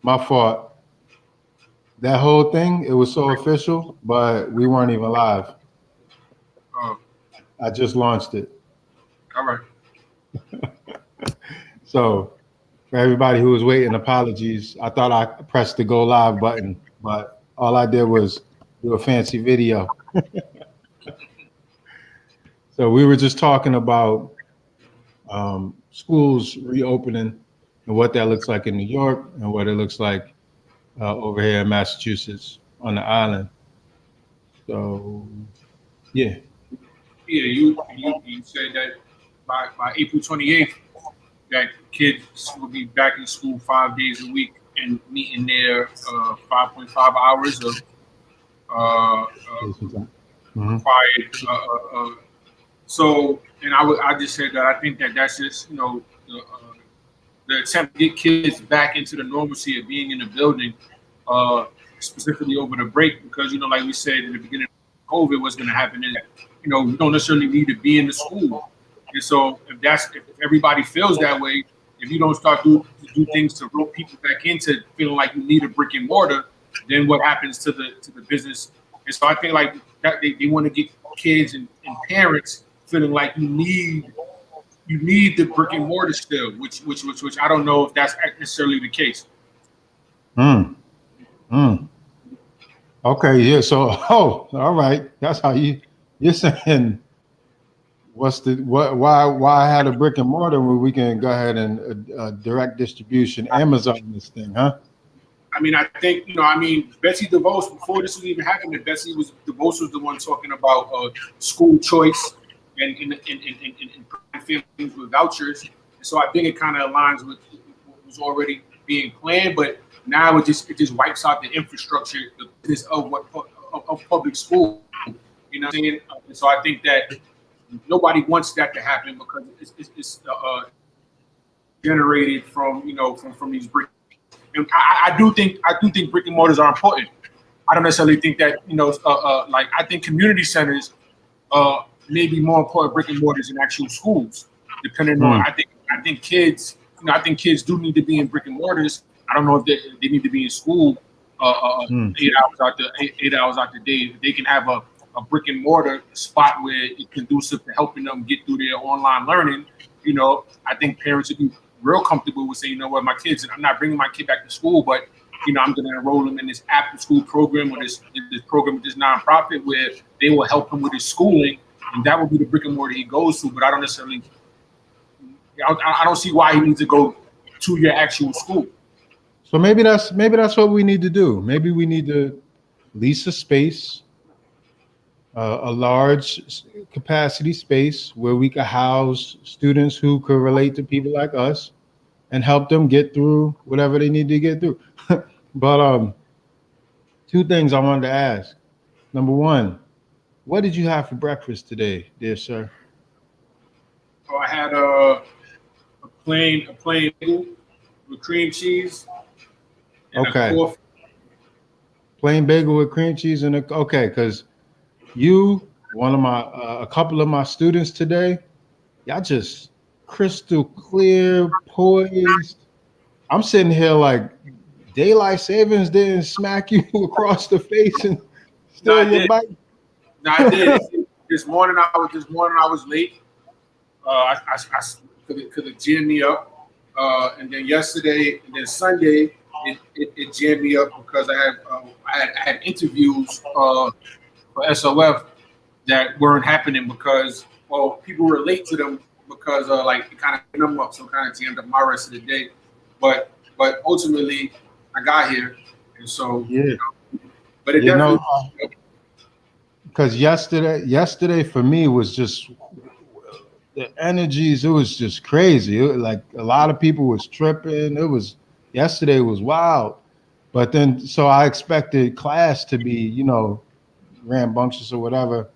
My fault. That whole thing, it was so official, but we weren't even live. Oh, I just launched it. all right. So for everybody who was waiting, apologies. I thought I pressed the go live button, but all I did was do a fancy video. So we were just talking about schools reopening and what that looks like in New York and what it looks like over here in Massachusetts on the island. So yeah. Yeah, you said that by April 28th, that kids will be back in school 5 days a week and meeting their 5.5 hours of Mhm. required. And I just said that I think that that's just the attempt to get kids back into the normalcy of being in the building, uh, specifically over the break, because like we said in the beginning of COVID, what's going to happen is that you don't necessarily need to be in the school, and so if everybody feels that way, if you don't start to do things to rope people back into feeling like you need a brick and mortar, then what happens to the business? And so I think like that they want to get kids and parents feeling like you need the brick and mortar still, which I don't know if that's necessarily the case. Mm, mm. Okay, yeah. So, oh, all right. That's how you're saying what's the what why I had a brick and mortar where we can go ahead and direct distribution Amazon this thing, huh? I mean, I think I mean, Betsy DeVos before this was even happening. Betsy was DeVos was the one talking about school choice and providing families with vouchers. And so I think it kind of aligns with what was already being planned, but now it just wipes out the infrastructure, the business of of public school. You know what I'm saying? And so I think that nobody wants that to happen because it's generated from from these brick. And I do think brick and mortars are important. I don't necessarily think that like I think community centers may be more important brick and mortars than actual schools, depending on Mm, I think kids I think kids do need to be in brick and mortars. I don't know if they need to be in school mm. 8 hours out the 8 hours out the day. If they can have a brick and mortar spot where it's conducive to helping them get through their online learning. I think parents would be real comfortable with saying, what, my kids, I'm not bringing my kid back to school, but I'm going to enroll them in this after school program or this program with this nonprofit where they will help him with his schooling, and that will be the brick and mortar he goes to. But I don't necessarily, I don't see why he needs to go to your actual school. So maybe that's what we need to do. Maybe we need to lease a space, a large capacity space where we could house students who could relate to people like us and help them get through whatever they need to get through. But two things I wanted to ask. Number one, what did you have for breakfast today, dear sir? So I had a plain bagel with cream cheese and a Okay, coffee. plain bagel with cream cheese and okay, because you, one of my, a couple of my students today, y'all just crystal clear, poised. I'm sitting here like daylight savings didn't smack you across the face and No, steal I your did. bike. No, I did. This morning I was late. I could have jammed me up. And then yesterday and then Sunday it jammed me up because I had interviews for SOF that weren't happening because people were late to them because like it kind of hit them up, so kind of jammed up my rest of the day. But ultimately I got here, and so Yeah, but it you know, definitely. because yesterday for me was just the energies. It was just crazy. Like a lot of people was tripping. It was yesterday was wild. But then, so I expected class to be, rambunctious or whatever.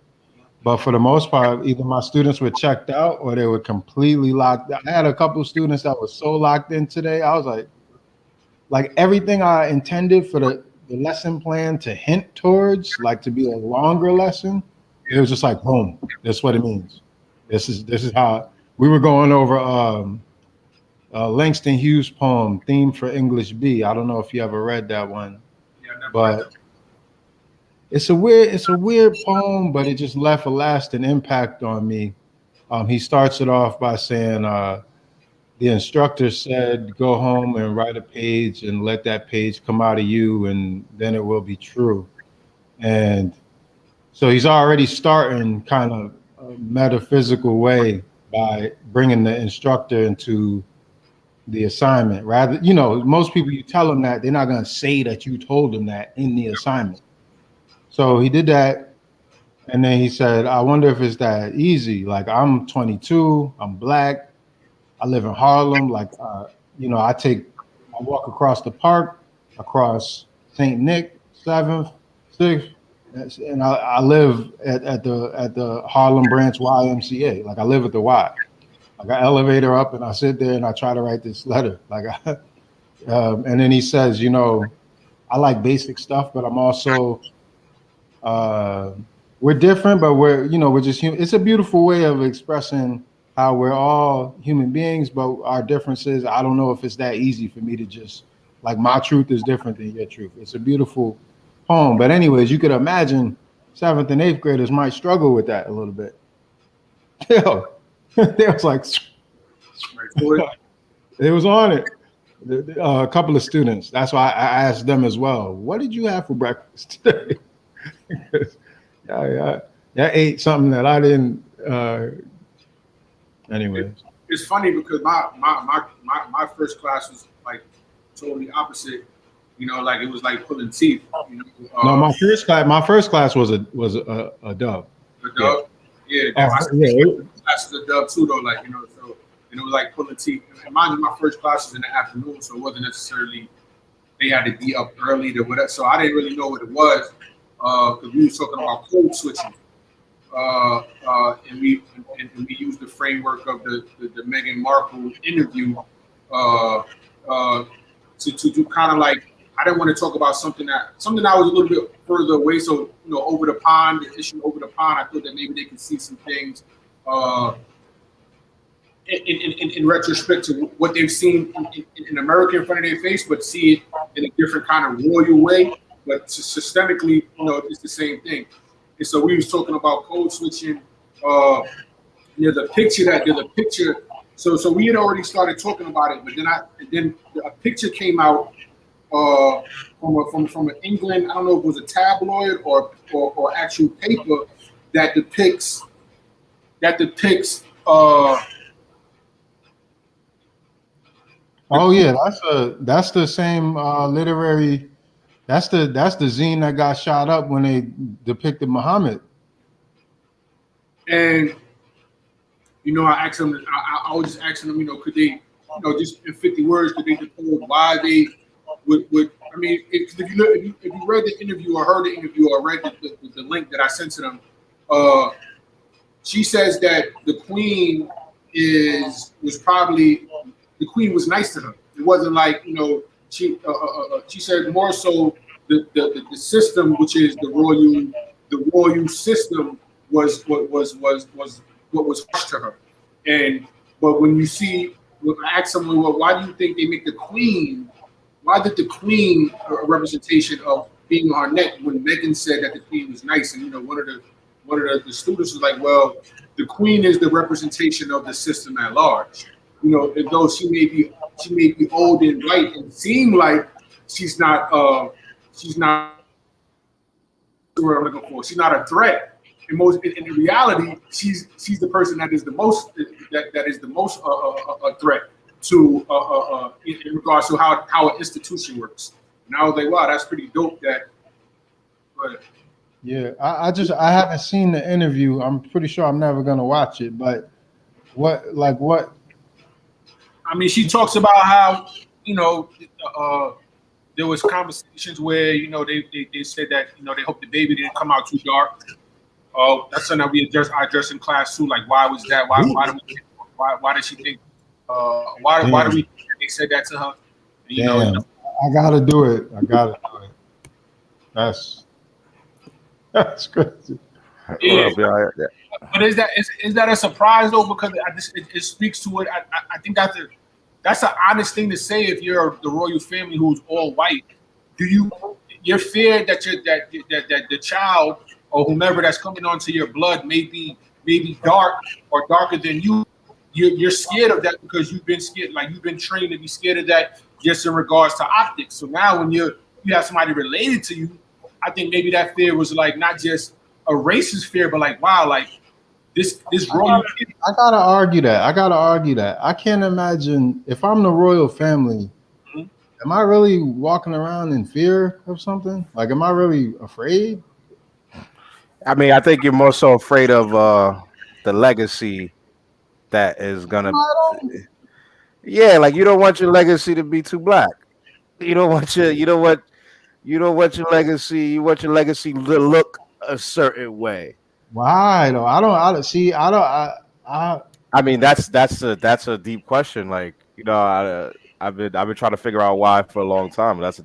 But for the most part, either my students were checked out or they were completely locked. I had a couple of students that were so locked in today. I was like everything I intended for the lesson plan to hint towards, like to be a longer lesson, it was just like boom. That's what it means. This is how we were going over Langston Hughes poem, Theme for English B. I don't know if you ever read that one, Yeah, I never read but that. it's a weird poem, but it just left a lasting impact on me. He starts it off by saying, the instructor said, go home and write a page and let that page come out of you, and then it will be true. And so he's already starting kind of a metaphysical way by bringing the instructor into the assignment. Rather, most people, you tell them that, they're not going to say that you told them that in the assignment. So he did that. And then he said, I wonder if it's that easy. Like, I'm 22, I'm black, I live in Harlem. Like, I walk across the park, across St. Nick, 7th, 6th, and I live at the Harlem Branch YMCA. Like, I live at the Y. I got elevator up, and I sit there and I try to write this letter. And then he says, I like basic stuff, but I'm also uh, we're different, but we're just human. It's a beautiful way of expressing how we're all human beings, but our differences. I don't know if it's that easy for me to just like my truth is different than your truth. It's a beautiful poem, but anyways, you could imagine 7th and 8th graders might struggle with that a little bit. Yo, they was like, Right. So it was on it. A couple of students. That's why I asked them as well. What did you have for breakfast today? I ate something that I didn't. Anyways, it's funny because my first class was like totally opposite. Like it was like pulling teeth. no, my first class was a dub. The Yeah. dub. Yeah, Oh, my yeah. class is a dub too, though. So and it was like pulling teeth. And mind you, my first class was in the afternoon, so it wasn't necessarily they had to be up early to whatever. So I didn't really know what it was because we was talking about code switching. And we used the framework of the Meghan Markle interview to do kind of like I didn't want to talk about something that was a little bit further away. So over the pond, the issue over the pond, I thought that maybe they could see some things in retrospect to what they've seen in America in front of their face, but see it in a different kind of royal way. But systemically, it's the same thing. And so we was talking about code switching. There's a picture. So we had already started talking about it, but then a picture came out from an England. I don't know if it was a tabloid or actual paper that depicts. Oh yeah, that's the same literary. That's the zine that got shot up when they depicted Muhammad. And I asked them. I was just asking them. Could they, just in 50 words, could they decode why they would? I mean, if you read the interview or heard the interview or read the link that I sent to them, she says that the queen the queen was nice to her. It wasn't like she said more so the system, which is the royal system was what was harsh to her. But when I asked someone, well, why do you think they make the queen? Why did the queen a representation of being on her neck when Meghan said that the queen was nice? And one of the students was like, well, the queen is the representation of the system at large. Though she may be old and white and seem like she's not what I'm looking for. She's not a threat. In reality, she's the person that is the most a threat to in regards to how an institution works. And I was like, wow, that's pretty dope. But Yeah, I haven't seen the interview. I'm pretty sure I'm never gonna watch it. But what? I mean, she talks about how there was conversations where they said that they hope the baby didn't come out too dark. That's something that I addressed in class too. Like, why was that? Why did she think? Why do we think they said that to her? Damn, I gotta do it. That's crazy. Yeah. But is that a surprise though? Because it speaks to it. I think that's that's an honest thing to say if you're the royal family who's all white. Do you're feared that that the child or whomever that's coming onto your blood may be dark or darker than you. You're scared of that because you've been scared, like you've been trained to be scared of that just in regards to optics. So now when you have somebody related to you, I think maybe that fear was like not just a racist fear, but like wow, like this royal. I gotta argue that. I can't imagine if I'm the royal family. Mhm. Am I really walking around in fear of something? Like, am I really afraid? I mean, I think you're more so afraid of the legacy that is gonna. I don't. Yeah, like you don't want your legacy to be too black. You don't want your. You don't want your legacy. You want your legacy to look a certain way. Why though? I don't see. I don't. I I mean, that's a deep question. Like I've been trying to figure out why for a long time. That's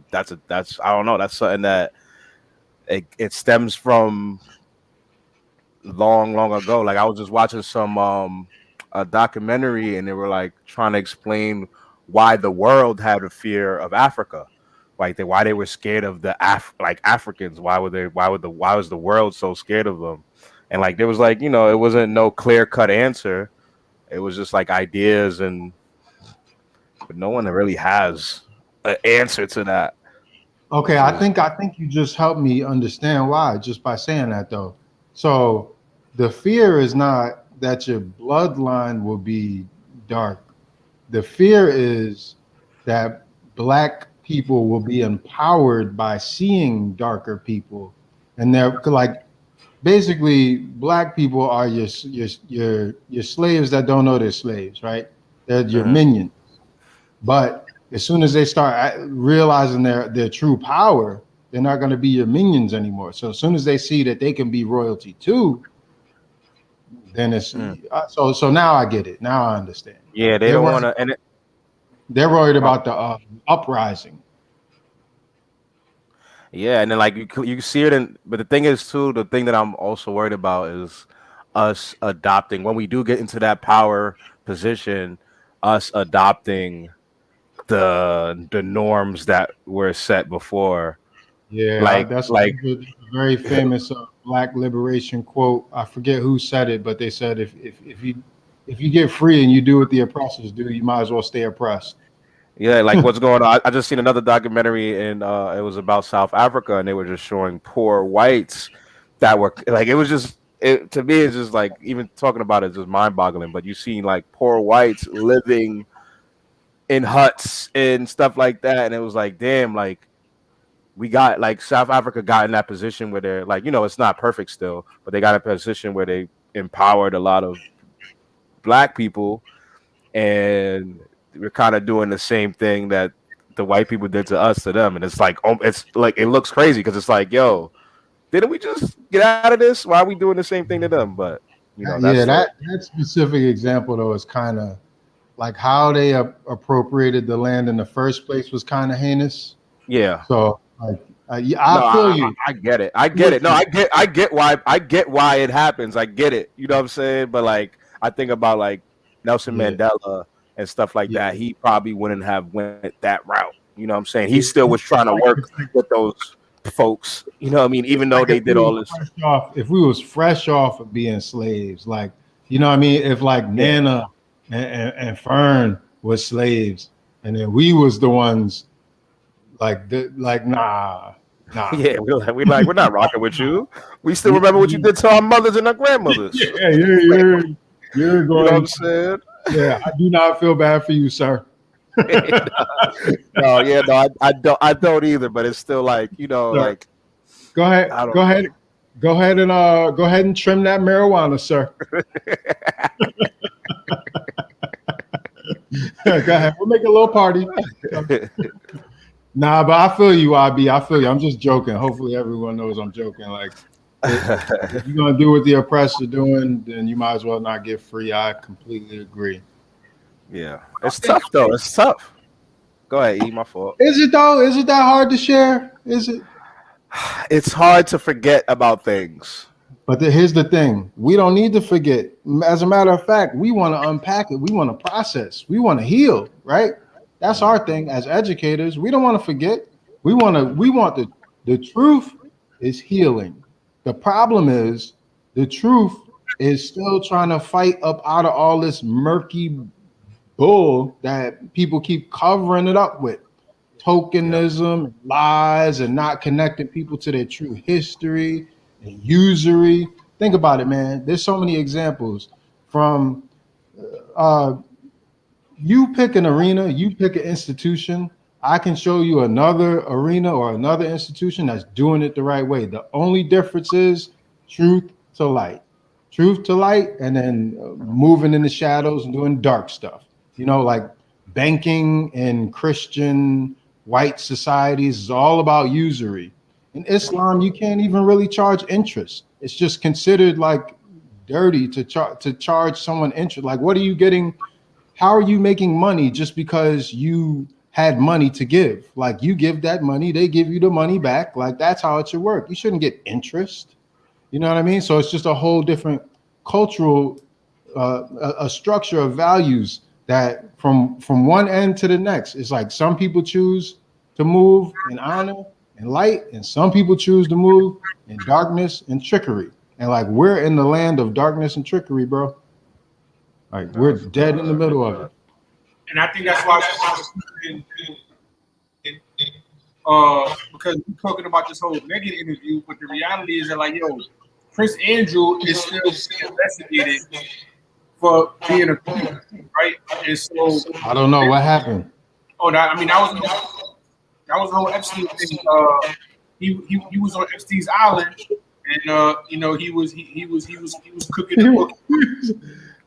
I don't know. That's something that it stems from long ago. Like I was just watching some a documentary, and they were like trying to explain why the world had a fear of Africa. Like why they were scared of the Africans. Why was the world so scared of them? And like there was like, it wasn't no clear cut answer. It was just like ideas, but no one really has an answer to that. Okay, I think you just helped me understand why just by saying that though. So the fear is not that your bloodline will be dark. The fear is that black people will be empowered by seeing darker people, and they're like basically black people are your slaves that don't know they're slaves, right? They're your Mhm. minions. But as soon as they start realizing their true power, they're not going to be your minions anymore. So as soon as they see that they can be royalty too, then it's Mm. so now I get it. Now I understand. Yeah, they They're don't want worried, to. And they're worried about the uprising. yeah, and then like you see it in, but the thing is too, the thing that I'm also worried about is us adopting when we do get into that power position, us adopting the norms that were set before. Yeah, Like that's like a very famous Black liberation quote. I forget who said it, but they said if you get free and you do what the oppressors do, you might as well stay oppressed. yeah, like what's going on? I just seen another documentary and it was about South Africa and they were just showing poor whites that were like it was just to me it's just like even talking about it is just mind boggling. But you see like poor whites living in huts and stuff like that, and it was like damn, like we got like South Africa got in that position where they're like it's not perfect still, but they got in a position where they empowered a lot of black people, and we're kind of doing the same thing that the white people did to us to them, and it's like it looks crazy because it's like yo, didn't we just get out of this? Why are we doing the same thing to them? But Yeah, that's like that specific example though is kind of like how they appropriated the land in the first place was kind of heinous. yeah. So like yeah, No, I feel you. I get it. I get With it. No, you. I get why it happens. I get it. You know what I'm saying? But like I think about like Nelson Yeah, Mandela and stuff like yeah. that. He probably wouldn't have went that route. You know what I'm saying? He still was It's trying to like work it's like with those folks. You know what I mean? it's Even though like they did all this. if we was fresh off of being slaves, like you know what I mean? If like Yeah. Nana and Fern was slaves, and then we was the ones like nah. Yeah, we're not rocking with you. We still remember what you did to our mothers and our grandmothers. Yeah, you're You know what I'm going. saying? Yeah, I do not feel bad for you, sir. No, yeah, no, I don't either. But it's still like Sir, like go ahead, I don't know. go ahead and trim that marijuana, sir. Go ahead, we'll make a little party. Nah, but I feel you, IB. I feel you. I'm just joking. Hopefully, everyone knows I'm joking. Like, if you're gonna do what the oppressor doing, then you might as well not get free. I completely agree. Yeah, it's tough though. It's tough. Go ahead, my fault. Is it though? Is it that hard to share? Is it? It's hard to forget about things. But here's the thing: we don't need to forget. As a matter of fact, we want to unpack it. We want to process. We want to heal. Right? That's our thing as educators. We don't want to forget. We want to. We want the truth is healing. The problem is the truth is still trying to fight up out of all this murky bull that people keep covering it up with tokenism, lies, and not connecting people to their true history and usury. Think about it, man. There's so many examples from uh, you pick an arena, you pick an institution. I can show you another arena or another institution that's doing it the right way. The only difference is truth to light, truth to light, and then moving in the shadows and doing dark stuff. Like banking in Christian white societies is all about usury. In Islam, you can't even really charge interest. It's just considered like dirty to charge someone interest. Like, what are you getting? How are you making money just because you had money to give? Like, you give that money, they give you the money back. Like, that's how it should work. You shouldn't get interest. You know what I mean? So it's just a whole different cultural, a structure of values that from one end to the next, it's like some people choose to move in honor and light, and some people choose to move in darkness and trickery. And like we're in the land of darkness and trickery, bro. Like we're dead in the middle of it. And I think that's why because we're talking about this whole Megan interview, but the reality is that like, yo, Prince Andrew is still being investigated for being a thief, right? And so I don't know what happened. Oh, that was the whole Epstein thing. He was on Epstein's island, and he was cooking the book.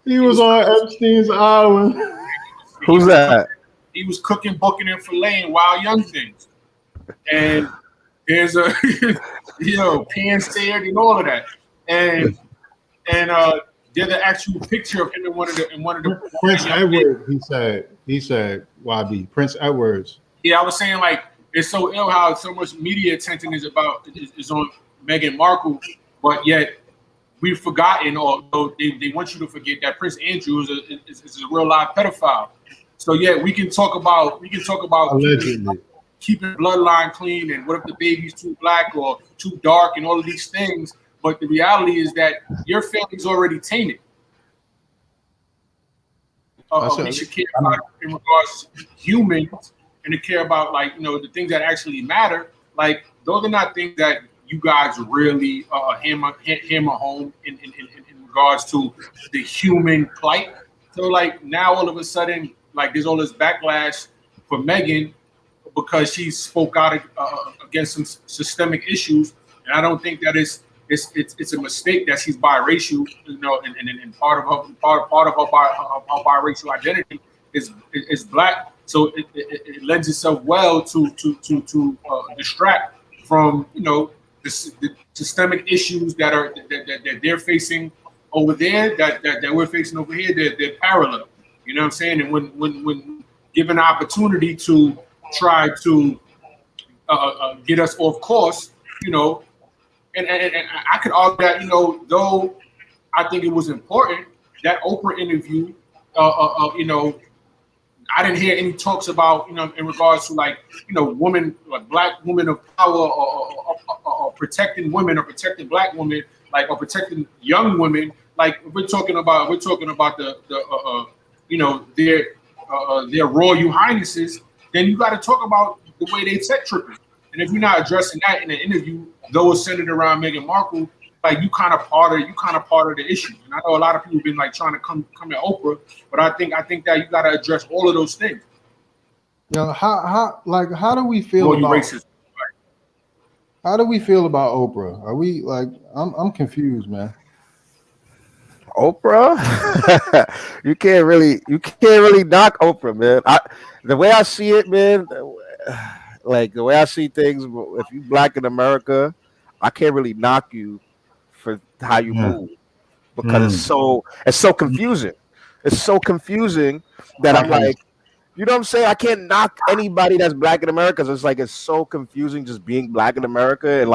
He was on Epstein's island. Who's that? He was cooking, booking, and filleting wild young things. And there's a pan seared and all of that. And there's an actual picture of him in one of the Prince Edward. He said YB Prince Edwards. Yeah, I was saying like it's so ill how so much media attention is on Meghan Markle, but yet we've forgotten, or they want you to forget that Prince Andrew is a real live pedophile. So yeah, we can talk about keeping bloodline clean and what if the baby's too black or too dark and all of these things. But the reality is that your family's already tainted. We should care about in regards to humans and to care about the things that actually matter. Like those are not things that you guys really hammer home in regards to the human plight. So like now all of a sudden like there's all this backlash for Megan because she spoke out against some systemic issues, and I don't think that it's a mistake that she's biracial, and part of her biracial identity is black. So it lends itself well to distract from the systemic issues that they're facing over there that we're facing over here. They're parallel. You know what I'm saying? And when given the opportunity to try to get us off course, and I could argue that, though I think it was important, that Oprah interview, I didn't hear any talks about, in regards to women, like black women of power or protecting women or protecting black women, or protecting young women. Like we're talking about their royal highnesses, then you got to talk about the way they set tripping. And if you're not addressing that in an interview, though it's centered around Meghan Markle, you kind of part of the issue. And I know a lot of people have been trying to come at Oprah, but I think that you got to address all of those things. How do we feel about racist? How do we feel about Oprah? Are we I'm confused, man. Oprah, you can't really knock Oprah, man. The way I see it, man, the way I see things, if you black in America, I can't really knock you for how you move because it's so confusing. It's so confusing that I'm like, you know what I'm saying? I can't knock anybody that's black in America. So it's so confusing just being black in America and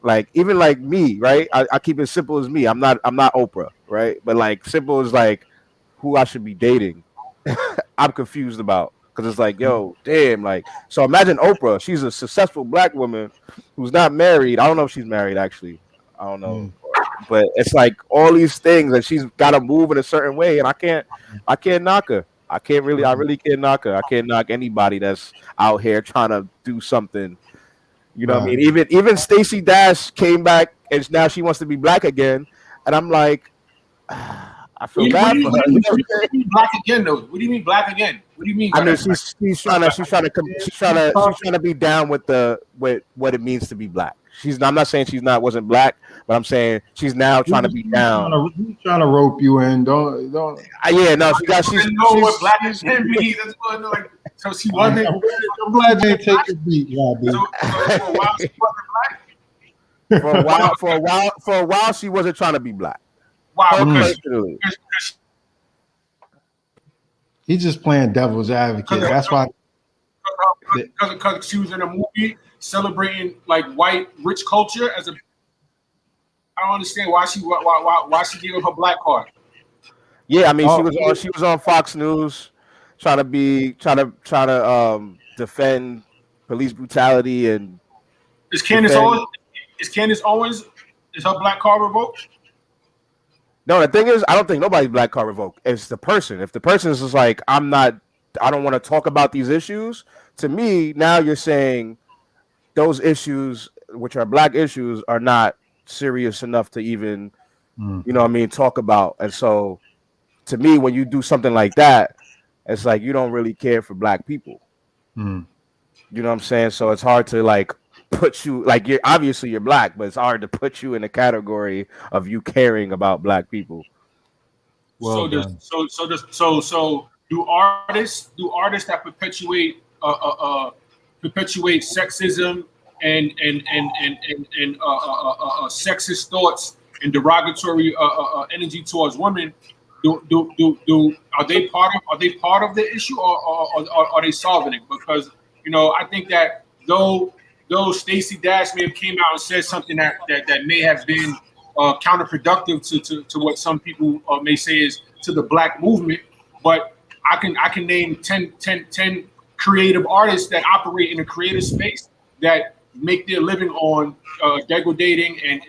like even like me, right? I keep it simple as me. I'm not Oprah, right? But like simple as like who I should be dating. I'm confused about because it's like, yo, damn, like so imagine Oprah. She's a successful black woman who's not married. I don't know if she's married actually. I don't know. But it's like all these things that she's got to move in a certain way, and I can't knock her. I really can't knock her. I can't knock anybody that's out here trying to do something. You know what I mean? Even Stacey Dash came back, and now she wants to be black again, and I'm like, I feel bad for her. What do you mean black again, though? What do you mean black again? What do you mean? I mean, she's trying to be down with what it means to be black. I'm not saying wasn't black, but I'm saying she's now trying to be down. He's trying to rope you in. Don't. Yeah, no, she's know what black again means. That's what like. So she wasn't. I'm glad they take the beat, Robbie. So for a while she wasn't black. For a while, she wasn't trying to be black. Wow, because he's just playing devil's advocate. That's why. Because she was in a movie celebrating like white rich culture as a. I don't understand why she gave up her black card. Yeah, I mean she was on Fox News trying to defend police brutality and. Is Candace Owens is her black card revoked? No, the thing is, I don't think nobody's black card revoked. It's the person. If the person is just like, I don't want to talk about these issues. To me, now you're saying those issues, which are black issues, are not serious enough to even, you know what I mean, talk about. And so, to me, when you do something like that, it's like you don't really care for black people. You know what I'm saying? So it's hard to like put you like you're black, but it's hard to put you in the category of you caring about black people. Well, so do artists that perpetuate sexism and sexist thoughts and derogatory energy towards women, are they part of the issue or are they solving it? Because I think that though Stacey Dash may have came out and said something that may have been counterproductive to what some people may say is to the black movement, but I can name 10 creative artists that operate in a creative space that make their living on degrading and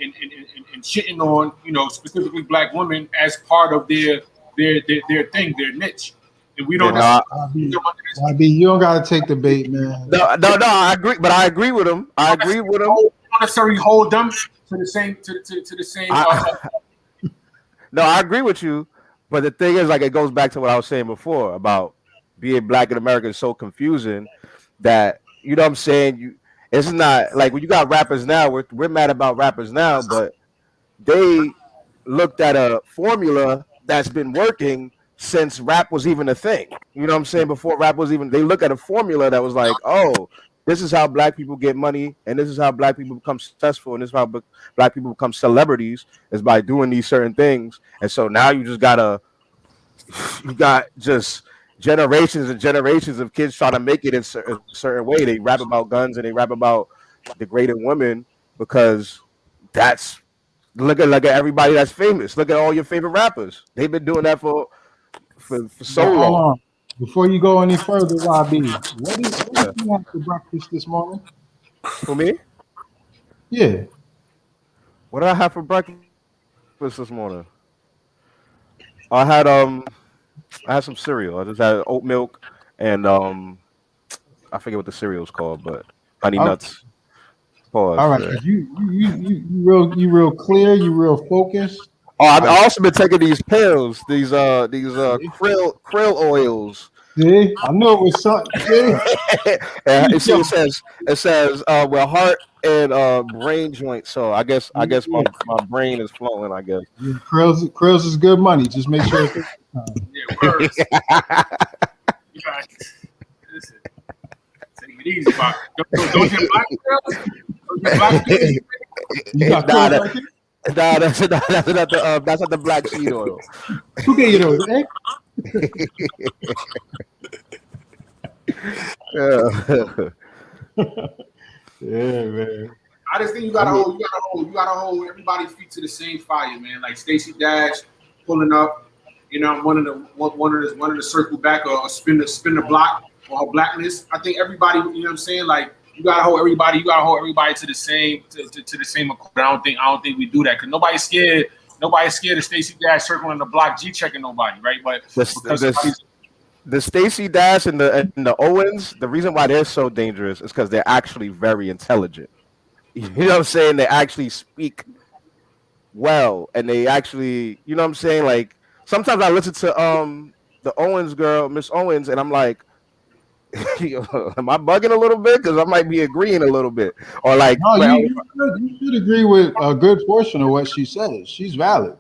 shitting on specifically black women as part of their thing, their niche. And we don't. YB, you don't gotta take the bait, man. No, I agree, but I agree with him. I agree with him. Don't necessarily hold them to the same to the same. No, I agree with you, but the thing is, like, it goes back to what I was saying before about being black in America is so confusing that you know what I'm saying. It's not like when you got rappers now. We're mad about rappers now, but they looked at a formula that's been working since rap was even a thing. You know what I'm saying? Before rap was even, they look at a formula that was like, oh, this is how black people get money, and this is how black people become successful, and this is how black people become celebrities, is by doing these certain things. And so now you got just generations and generations of kids trying to make it in a certain way. They rap about guns and they rap about degrading women because that's look at everybody that's famous. Look at all your favorite rappers. They've been doing that for so long. Before you go any further, YB, what did you have for breakfast this morning? For me? Yeah. What did I have for breakfast this morning? I had some cereal. I just had oat milk and I forget what the cereal's called, but honey nuts. Pause. All right, you real clear, you real focused. Oh, I've also been taking these pills, these krill oils. See, I know it was something. It says well, heart and brain joint. So I guess my brain is flowing. I guess Krills is good money. Just make sure. Words. You guys, listen, take it easy, Bob. Don't get black girls. You got that's not the black seed oil. Who gave you those? Eh? Yeah. Yeah, man. I just think I mean, you gotta hold everybody's feet to the same fire, man. Like Stacey Dash pulling up, you know, one of the circle back or spin the block or her blackness. I think everybody, you know what I'm saying? Like you gotta hold everybody to the same accord. I don't think we do that because nobody's scared of Stacey Dash circling the block, G checking nobody, right? But because The the Stacey Dash and the Owens, the reason why they're so dangerous is because they're actually very intelligent. You know what I'm saying? They actually speak well, and they actually, you know what I'm saying? Like sometimes I listen to the Owens girl, Miss Owens, and I'm like, am I bugging a little bit? Because I might be agreeing a little bit, or like, no, well, you should agree with a good portion of what she says. She's valid.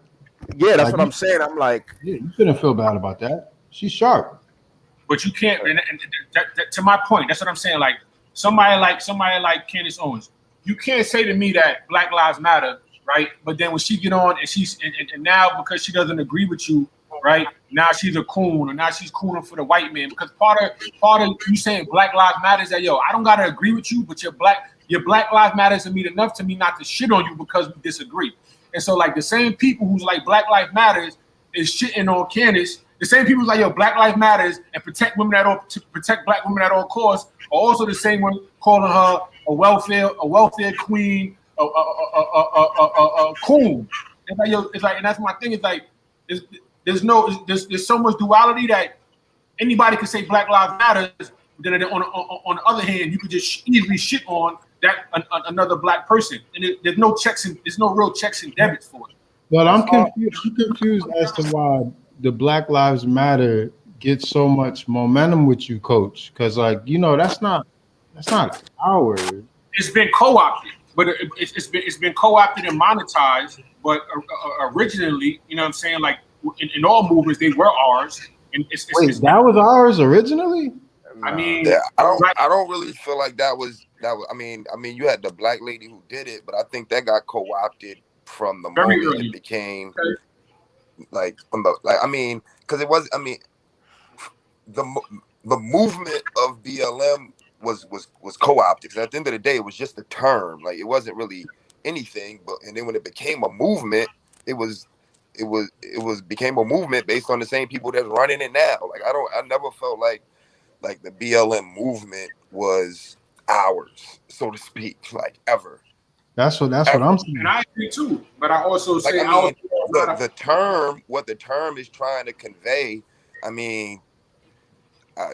yeah, that's Like what I'm saying. I'm like, yeah, you shouldn't feel bad about that. She's sharp. but you can't. And to my point, that's what I'm saying. Like somebody like Candace Owens, you can't say to me that Black Lives Matter, right? But then when she get on and and now because she doesn't agree with you, right? Now she's a coon, or now she's cooning for the white man. Because part of you saying Black Lives Matter is that yo, I don't gotta agree with you, but your Black Lives Matter doesn't mean enough to me not to shit on you because we disagree. And so like the same people who's like Black Lives Matters is shitting on Candace. The same people who's like yo, Black Lives Matters and protect women at all, to protect black women at all costs, are also the same one calling her a welfare queen, a coon. It's like yo, it's like, and that's my thing. It's like there's so much duality that anybody can say Black Lives Matters. But then on the other hand, you could just easily shit on that another black person, and there's no real checks and debits for it. But it's I'm all, confused. I'm confused as to why the Black Lives Matter gets so much momentum with you, Coach. Because like that's not ours. It's been co-opted, but it's been co-opted and monetized. But originally, you know what I'm saying, like in all movements, they were ours, and Wait, that was ours originally? I nah. mean, Yeah, right, I don't really feel like that was. I mean, you had the black lady who did it, but I think that got co-opted from the very moment it early. became Okay. like from the like. I mean, because it was. I mean, the movement of BLM was co-opted. 'Cause at the end of the day, it was just a term. Like it wasn't really anything. But and then when it became a movement, it was it was became a movement based on the same people that's running it now. Like I never felt like the BLM movement was ours, so to speak, like ever, That's what ever. I'm And saying. I agree too. But I also Like say I I also mean, a lot of the term, what the term is trying to convey. I mean, I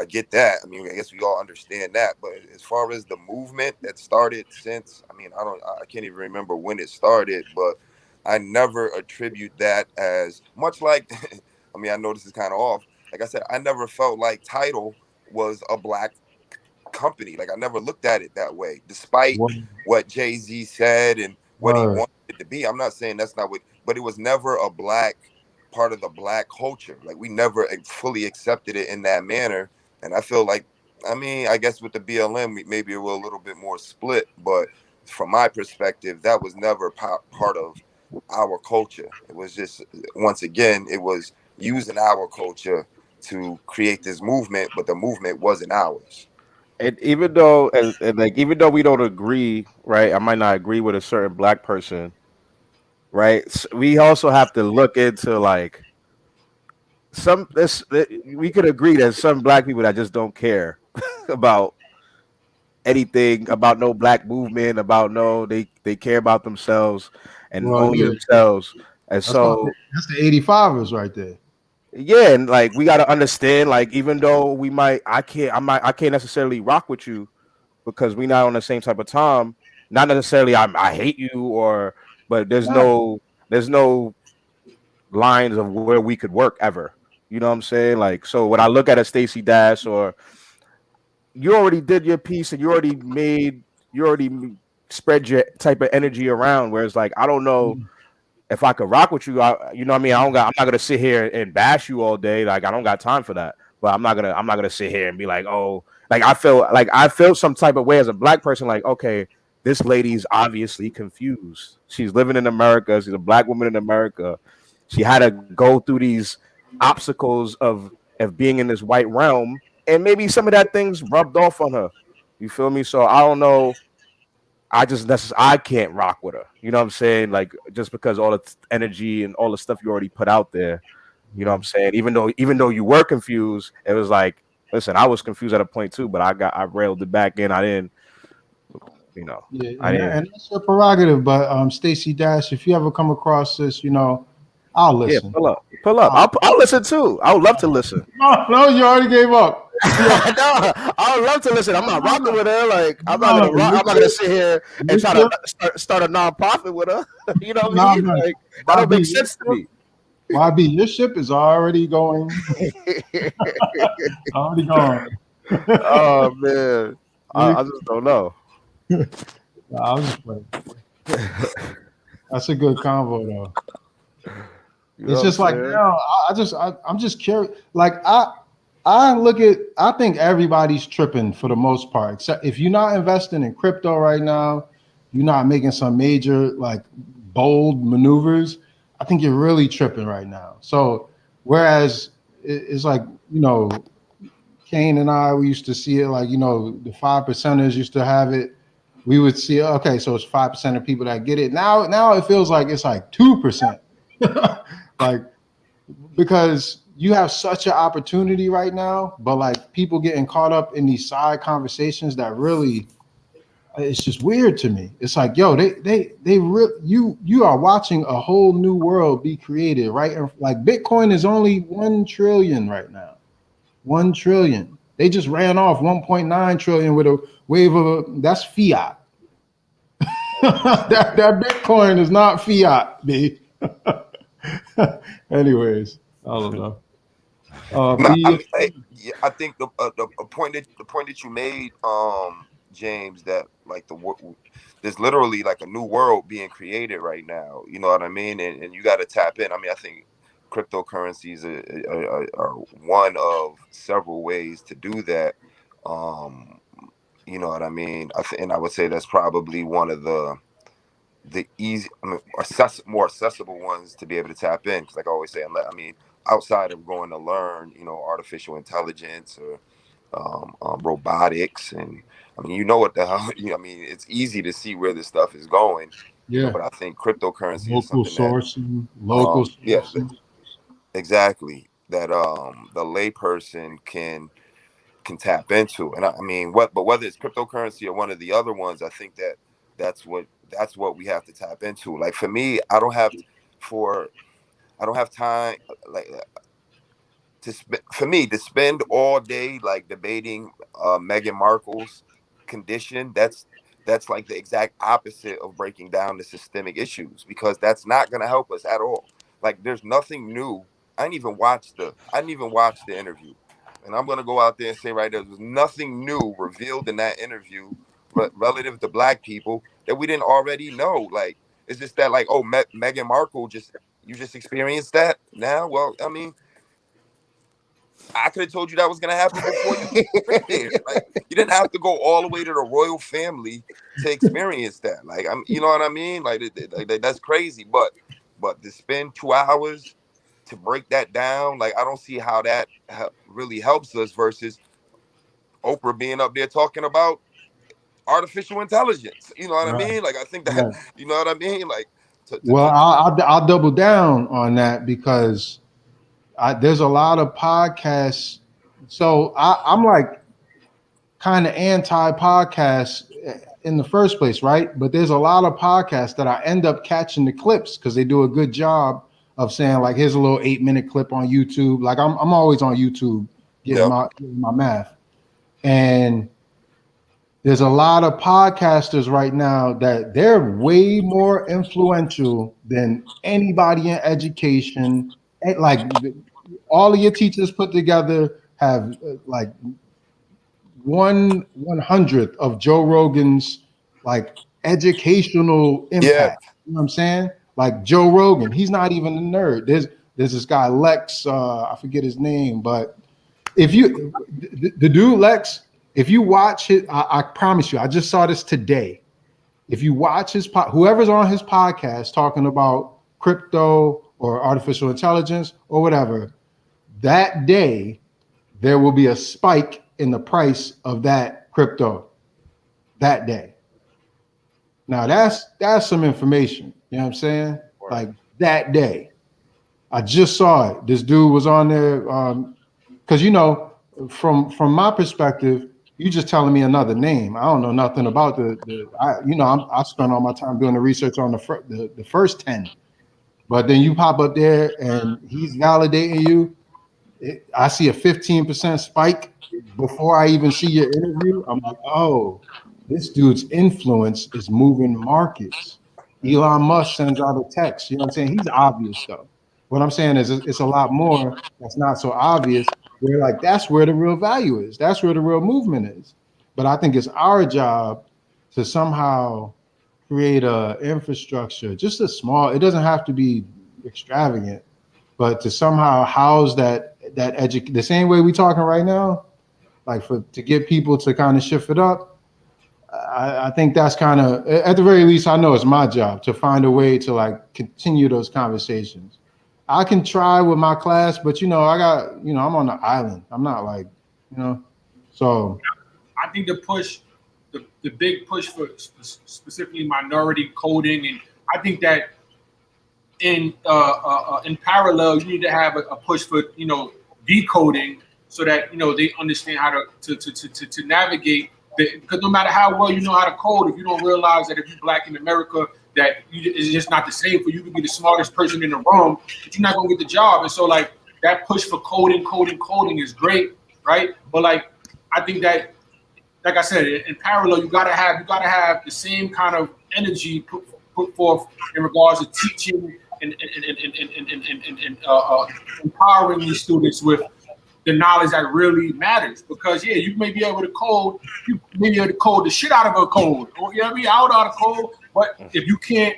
get that. I mean, I guess we all understand that. But as far as the movement that started since, I mean, I can't even remember when it started, but I never attribute that as much like, I mean, I know this is kind of off. Like I said, I never felt like Title was a black company. Like I never looked at it that way, despite Word, what Jay-Z said and what he word. wanted it to be. I'm not saying that's not what, but it was never a black part of the black culture. Like we never fully accepted it in that manner. And I feel like, I mean, I guess with the BLM, maybe we're a little bit more split, but from my perspective, that was never part of our culture. It was just, once again, it was using our culture to create this movement, but the movement wasn't ours. And even though, and like, even though we don't agree, right? I might not agree with a certain black person, right? We also have to look into like we could agree that some black people that just don't care about anything, about no black movement, about no, they care about themselves and Well, only yeah, themselves. And that's what so that's the 85ers right there. yeah, and like we gotta understand, like even though we might, I can't necessarily rock with you because we not on the same type of time. Not necessarily I hate you or, but Yeah. there's no lines of where we could work ever. You know what I'm saying? Like so when I look at a Stacey Dash, or you already did your piece and you already spread your type of energy around. Whereas like I don't know if I could rock with you, you know what I mean? I'm not gonna sit here and bash you all day. Like I don't got time for that. But I'm not gonna sit here and be like, oh, like I feel some type of way as a black person, like, okay, this lady's obviously confused. She's living in America, she's a black woman in America. She had to go through these obstacles of being in this white realm, and maybe some of that things rubbed off on her. You feel me? So I don't know I can't rock with her. You know what I'm saying? Like just because all the energy and all the stuff you already put out there. You know what I'm saying? Even though you were confused, it was like, listen, I was confused at a point too, but I railed it back in. I didn't, you know, Yeah, I didn't. and that's your prerogative. But Stacy Dash, if you ever come across this, I'll Yeah, listen. pull up. I'll listen too. I would love to listen. No, you already gave up. No, I would love to listen. I'm not rocking with her. Like I'm not No, gonna rock. I'm not gonna sit here and your try to ship, start a nonprofit with her. You know what I no, mean? no. Like that don't YB, make sense to me. YB, your ship is already going, already gone. Oh man, You- I just don't know. I was just playing. That's a good convo though. You know It's what I'm just like saying? now, I'm just curious. Like I think everybody's tripping for the most part. Except if you're not investing in crypto right now, you're not making some major like bold maneuvers. I think you're really tripping right now. So whereas it's like Kane and I, we used to see it like the 5%ers used to have it. We would see, okay, so it's 5% of people that get it. Now it feels like it's like 2%. Like because you have such an opportunity right now, but like people getting caught up in these side conversations that really it's just weird to me. It's like, yo, you are watching a whole new world be created, right? And like Bitcoin is only 1 trillion right now. 1 trillion. They just ran off 1.9 trillion with a wave of that's fiat. that Bitcoin is not fiat, B. Anyways, I don't know. Nah, I B, mean, yeah, I think the point that you made, James, that like there's literally like a new world being created right now. You know what I mean? And you got to tap in. I mean, I think cryptocurrencies are one of several ways to do that. Um, you know what I mean? And I would say that's probably one of the easy, I mean, more accessible ones to be able to tap in. Because like I always say, I mean, outside of going to learn, artificial intelligence or robotics, and I mean, what the hell, I mean, it's easy to see where this stuff is going, yeah, but I think cryptocurrency is local something that, sourcing, local yeah, sourcing. exactly, that the layperson can tap into. And I mean, but whether it's cryptocurrency or one of the other ones, I think that's what we have to tap into. Like for me, I don't have time like for me to spend all day like debating Meghan Markle's condition. That's like the exact opposite of breaking down the systemic issues, because that's not going to help us at all. Like there's nothing new. I didn't even watch the interview, and I'm going to go out there and say right there was nothing new revealed in that interview relative to black people that we didn't already know. Like it's just that like, oh, Meghan Markle you just experienced that now. Well, I mean, I could have told you that was going to happen before you went there. Like, you didn't have to go all the way to the royal family to experience that. Like, you know what I mean? Like, that's crazy. But to spend 2 hours to break that down, like, I don't see how that really helps us versus Oprah being up there talking about artificial intelligence. You know what I Right, mean? Like, I think that, right. you know what I mean? Like, Well, I'll double down on that because there's a lot of podcasts. So I'm like kind of anti podcast in the first place, right? But there's a lot of podcasts that I end up catching the clips because they do a good job of saying like, here's a little 8-minute clip on YouTube. Like I'm always on YouTube yeah. getting my math, and there's a lot of podcasters right now that they're way more influential than anybody in education. Like all of your teachers put together have like 1/100th of Joe Rogan's like educational Yeah. impact. You know what I'm saying? Like Joe Rogan, he's not even a nerd. There's this guy Lex, I forget his name, but if you the dude Lex, if you watch it, I promise you, I just saw this today. If you watch whoever's on his podcast talking about crypto or artificial intelligence or whatever, that day there will be a spike in the price of that crypto that day. Now that's some information. You know what I'm saying? Like that day, I just saw it. This dude was on there because from my perspective, you just telling me another name. I don't know nothing about I spent all my time doing the research on the first 10, but then you pop up there and he's validating you. I see a 15% spike before I even see your interview. I'm like, oh, this dude's influence is moving markets. Elon Musk sends out a text. You know what I'm saying? He's obvious though. What I'm saying is it's a lot more that's not so obvious. We're like, that's where the real value is. That's where the real movement is. But I think it's our job to somehow create a infrastructure, just a small, it doesn't have to be extravagant, but to somehow house the same way we talking right now, like to get people to kind of shift it up. I think that's kind of, at the very least, I know it's my job to find a way to like continue those conversations. I can try with my class, but I'm on the island. I'm not like, so. I think the big push for specifically minority coding, and I think that in parallel, you need to have a push for decoding so that they understand how to navigate. Because no matter how well you know how to code, if you don't realize that if you're Black in America, that it's just not the same for you. You can be the smartest person in the room, but you're not gonna get the job. And so like that push for coding is great, right? But like I think that, like I said, in parallel, you gotta have the same kind of energy put forth in regards to teaching and empowering these students with the knowledge that really matters. Because you may be able to code, the shit out of a code, or out of code. But if you can't,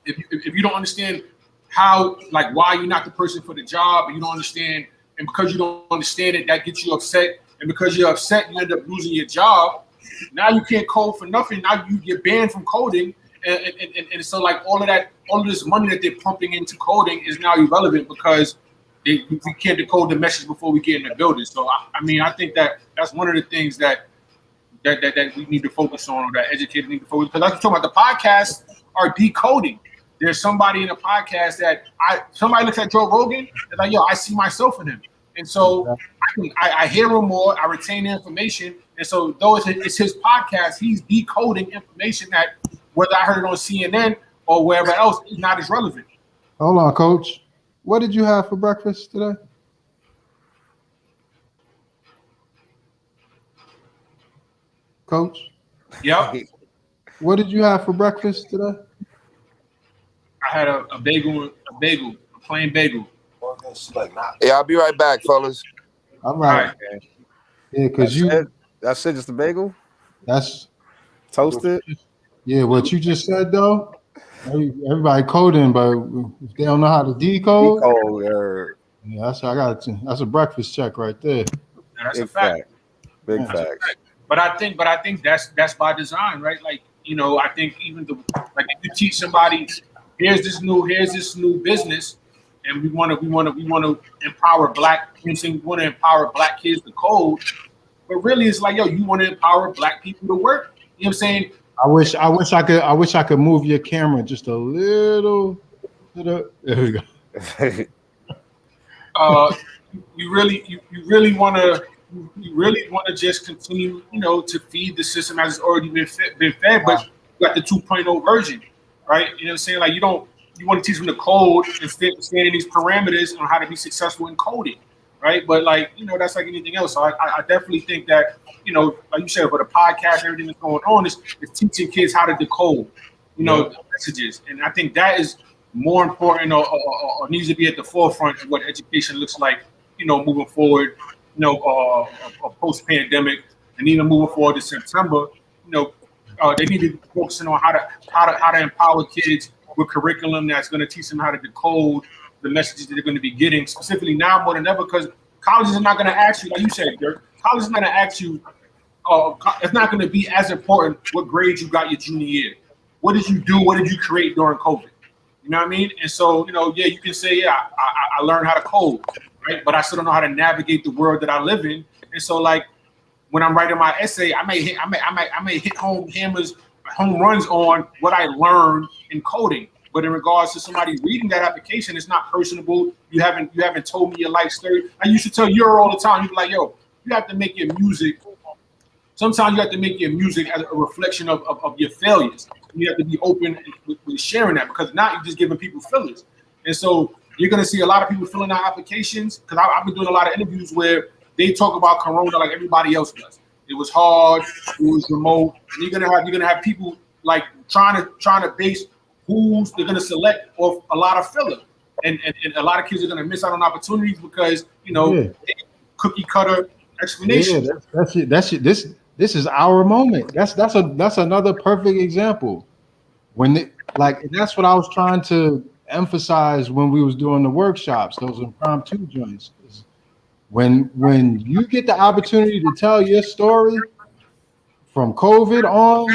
if you don't understand how, like, why you're not the person for the job, and you don't understand, and because you don't understand it, that gets you upset, and because you're upset, you end up losing your job. Now you can't code for nothing. Now you get banned from coding, and so like all of this money that they're pumping into coding is now irrelevant because we can't decode the message before we get in the building. So I think that's one of the things that we need to focus on, or that educators need to focus. Because like you're talking about, the podcasts are decoding. There's somebody in a podcast that somebody looks at Joe Rogan and like, yo, I see myself in him, and so I hear him more. I retain the information, and so though it's his podcast, he's decoding information that whether I heard it on CNN or wherever else is not as relevant. Hold on, Coach. What did you have for breakfast today? Coach? Yeah. What did you have for breakfast today? I had a bagel, a plain bagel. Yeah, I'll be right back, fellas. All right. Yeah, because that's it, just a bagel? That's toasted? Yeah, what you just said though, everybody coding, but if they don't know how to decode, yeah, that's a breakfast check right there. That's a fact. Big fact. But I think that's by design, right? Like, I think even if you teach somebody, here's this new business, and we want to empower Black kids, we want to empower Black kids to code, but really it's like, yo, you want to empower Black people to work. You know what I'm saying? I wish I could move your camera just a little. There we go. You really want to just continue, to feed the system as it's already been fed, but you got the 2.0 version, right? You know what I'm saying? Like you want to teach them the code and stand in these parameters on how to be successful in coding, right? But like, that's like anything else. So I definitely think that, like you said, for the podcast, everything that's going on is teaching kids how to decode, the messages. And I think that is more important or needs to be at the forefront of what education looks like, moving forward, post-pandemic, and even moving forward to September. They need to be focusing on how to empower kids with curriculum that's going to teach them how to decode the messages that they're going to be getting, specifically now more than ever, because colleges are not going to ask you, like you said, Dirk, college is not going to ask you, it's not going to be as important what grades you got your junior year. What did you do? What did you create during COVID? You know what I mean? And so, you can say, I learned how to code, right? But I still don't know how to navigate the world that I live in. And so, like, when I'm writing my essay, I may hit home hammers home runs on what I learned in coding. But in regards to somebody reading that application, it's not personable. You haven't told me your life story. I used to tell you all the time. You be like, yo, you have to make your music. Sometimes you have to make your music as a reflection of your failures. You have to be open with sharing that, because now you're just giving people fillers. And so you're gonna see a lot of people filling out applications, because I've been doing a lot of interviews where they talk about Corona like everybody else does. It was hard, it was remote. And you're gonna have people like trying to base who's they're gonna select off a lot of filler. And a lot of kids are gonna miss out on opportunities because Yeah. cookie cutter Yeah, explanations. that's it. That's it. This is our moment. That's another perfect example. Like that's what I was trying to emphasize when we was doing the workshops, those impromptu joints. When you get the opportunity to tell your story from COVID on,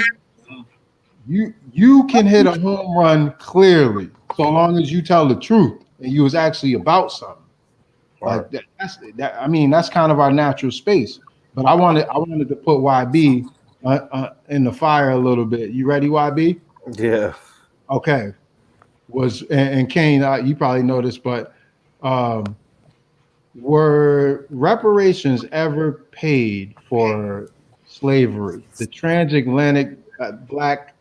you can hit a home run clearly, so long as you tell the truth and you was actually about something. Like that, I mean, that's kind of our natural space. But I wanted to put YB in the fire a little bit. You ready, YB? Yeah. Okay. And Kane, you probably know this, but um, were reparations ever paid for slavery? The transatlantic black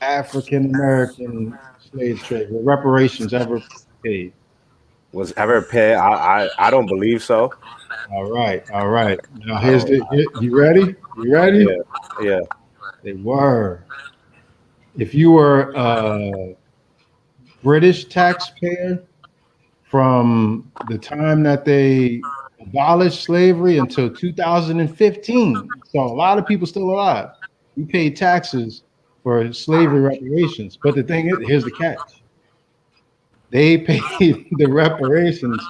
African American slave trade. Were reparations ever paid? Was ever paid? I don't believe so. All right, all right. Now I don't. you ready? You ready? Yeah. Yeah. They were. If you were a British taxpayer from the time that they abolished slavery until 2015, so a lot of people still alive, you paid taxes for slavery reparations. But the thing is, here's the catch: they paid the reparations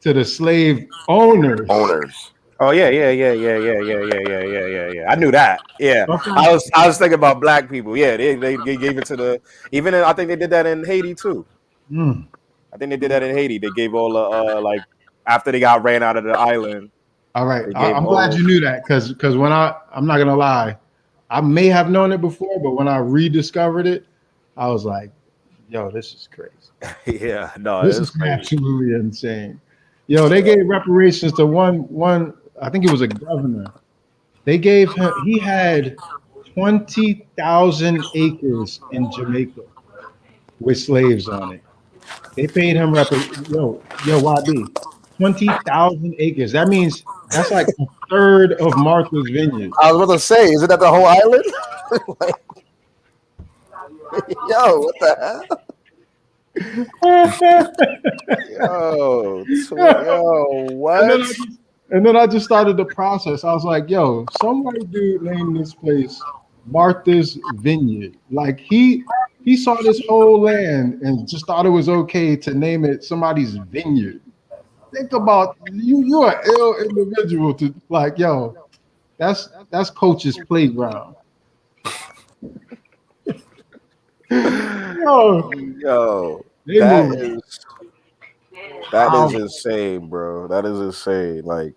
to the slave owners. Owners. Oh yeah, yeah. I knew that. Yeah, Okay. I was thinking about black people. Yeah, they gave it to the I think they did that in Haiti too. Mm. I think they did that in Haiti. They gave all the like after they got ran out of the island. All right. They gave I'm glad all. you knew that because when I'm not gonna lie, I may have known it before, but when I rediscovered it, I was like, yo, this is crazy. Yeah, no, This it's is crazy. absolutely insane. Yo, they gave reparations to one, I think it was a governor. They gave him he had 20,000 acres in Jamaica with slaves on it. They paid him yo, YB, 20,000 acres. That means that's like a third of Martha's Vineyard. I was about to say, isn't that the whole island? Yo, what the hell? Yo, yo, And then what? I just started the process. I was like, yo, some white dude named this place Martha's Vineyard. Like he saw this whole land and just thought it was okay to name it somebody's vineyard. Think about you're an ill individual to like, yo, that's coach's playground. Yo, Yo, they that move. is Wow. insane, bro. That is insane. Like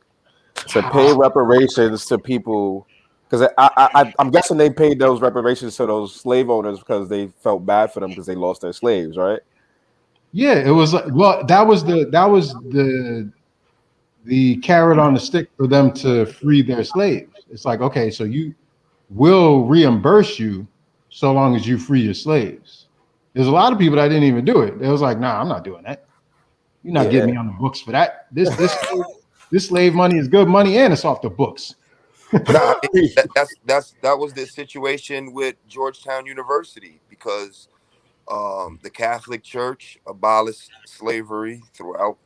to pay reparations to people because I'm guessing they paid those reparations to those slave owners because they felt bad for them because they lost their slaves, right? Yeah, it was like, well, that was the carrot on the stick for them to free their slaves. It's like, okay, so you will reimburse you so long as you free your slaves. There's a lot of people that didn't even do it. They was like, nah, I'm not doing that. You're not Yeah. getting me on the books for that. This slave money is good money and it's off the books. But I mean, that was the situation with Georgetown University because the Catholic Church abolished slavery throughout,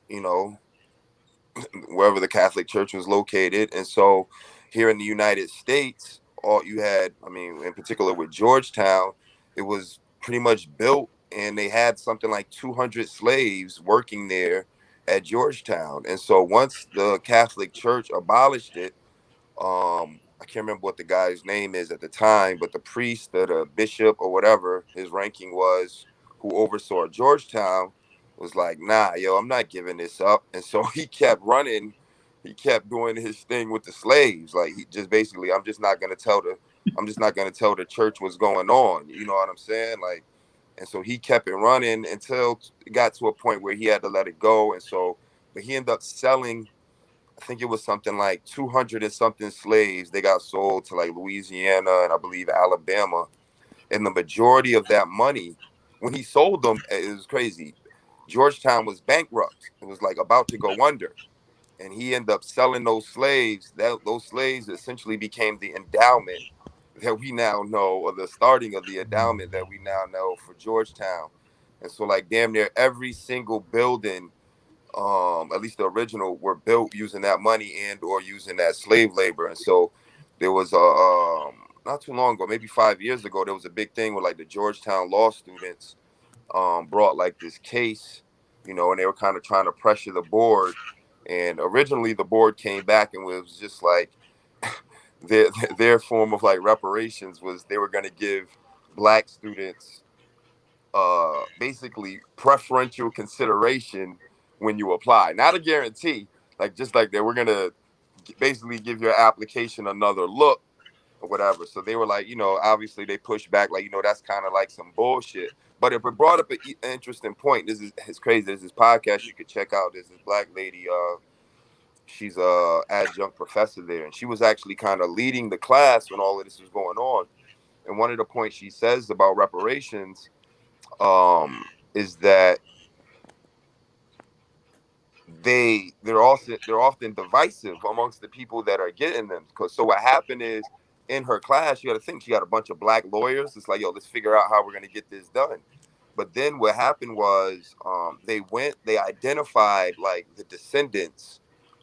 wherever the Catholic Church was located. And so here in the United States, all you had, I mean, in particular with Georgetown, it was pretty much built and they had something like 200 slaves working there at Georgetown. And so once the Catholic Church abolished it, I can't remember what the guy's name is at the time, but the priest or the bishop or whatever his ranking was, who oversaw Georgetown, was like, nah, yo, I'm not giving this up. And so he kept running. He kept doing his thing with the slaves. Like he just basically, I'm just not gonna tell I'm just not gonna tell the church what's going on. You know what I'm saying? Like, and so he kept it running until it got to a point where he had to let it go. And so, but he ended up selling. I think it was something like 200 and something slaves. They got sold to like Louisiana and I believe Alabama. And the majority of that money, when he sold them, it was crazy. Georgetown was bankrupt. It was like about to go under. And he ended up selling those slaves. Those slaves essentially became the endowment that we now know, or the starting of the endowment that we now know for Georgetown. And so like damn near every single building, at least the original, were built using that money and or using that slave labor. And so there was a not too long ago, maybe 5 years ago, there was a big thing with like the Georgetown law students brought like this case, and they were kind of trying to pressure the board. And originally the board came back and was just like their their form of like reparations was they were going to give black students basically preferential consideration when you apply, not a guarantee, like just like they were going to basically give your application another look or whatever. So they were like, obviously they pushed back, like, that's kind of like some bullshit. But if it brought up an interesting point, this is it's crazy. There's this podcast you could check out. There's this black lady, she's a adjunct professor there, and she was actually kind of leading the class when all of this was going on. And one of the points she says about reparations is that they're often divisive amongst the people that are getting them. Because so what happened is in her class, you got to think she got a bunch of black lawyers. It's like, yo, let's figure out how we're gonna get this done. But then what happened was they identified like the descendants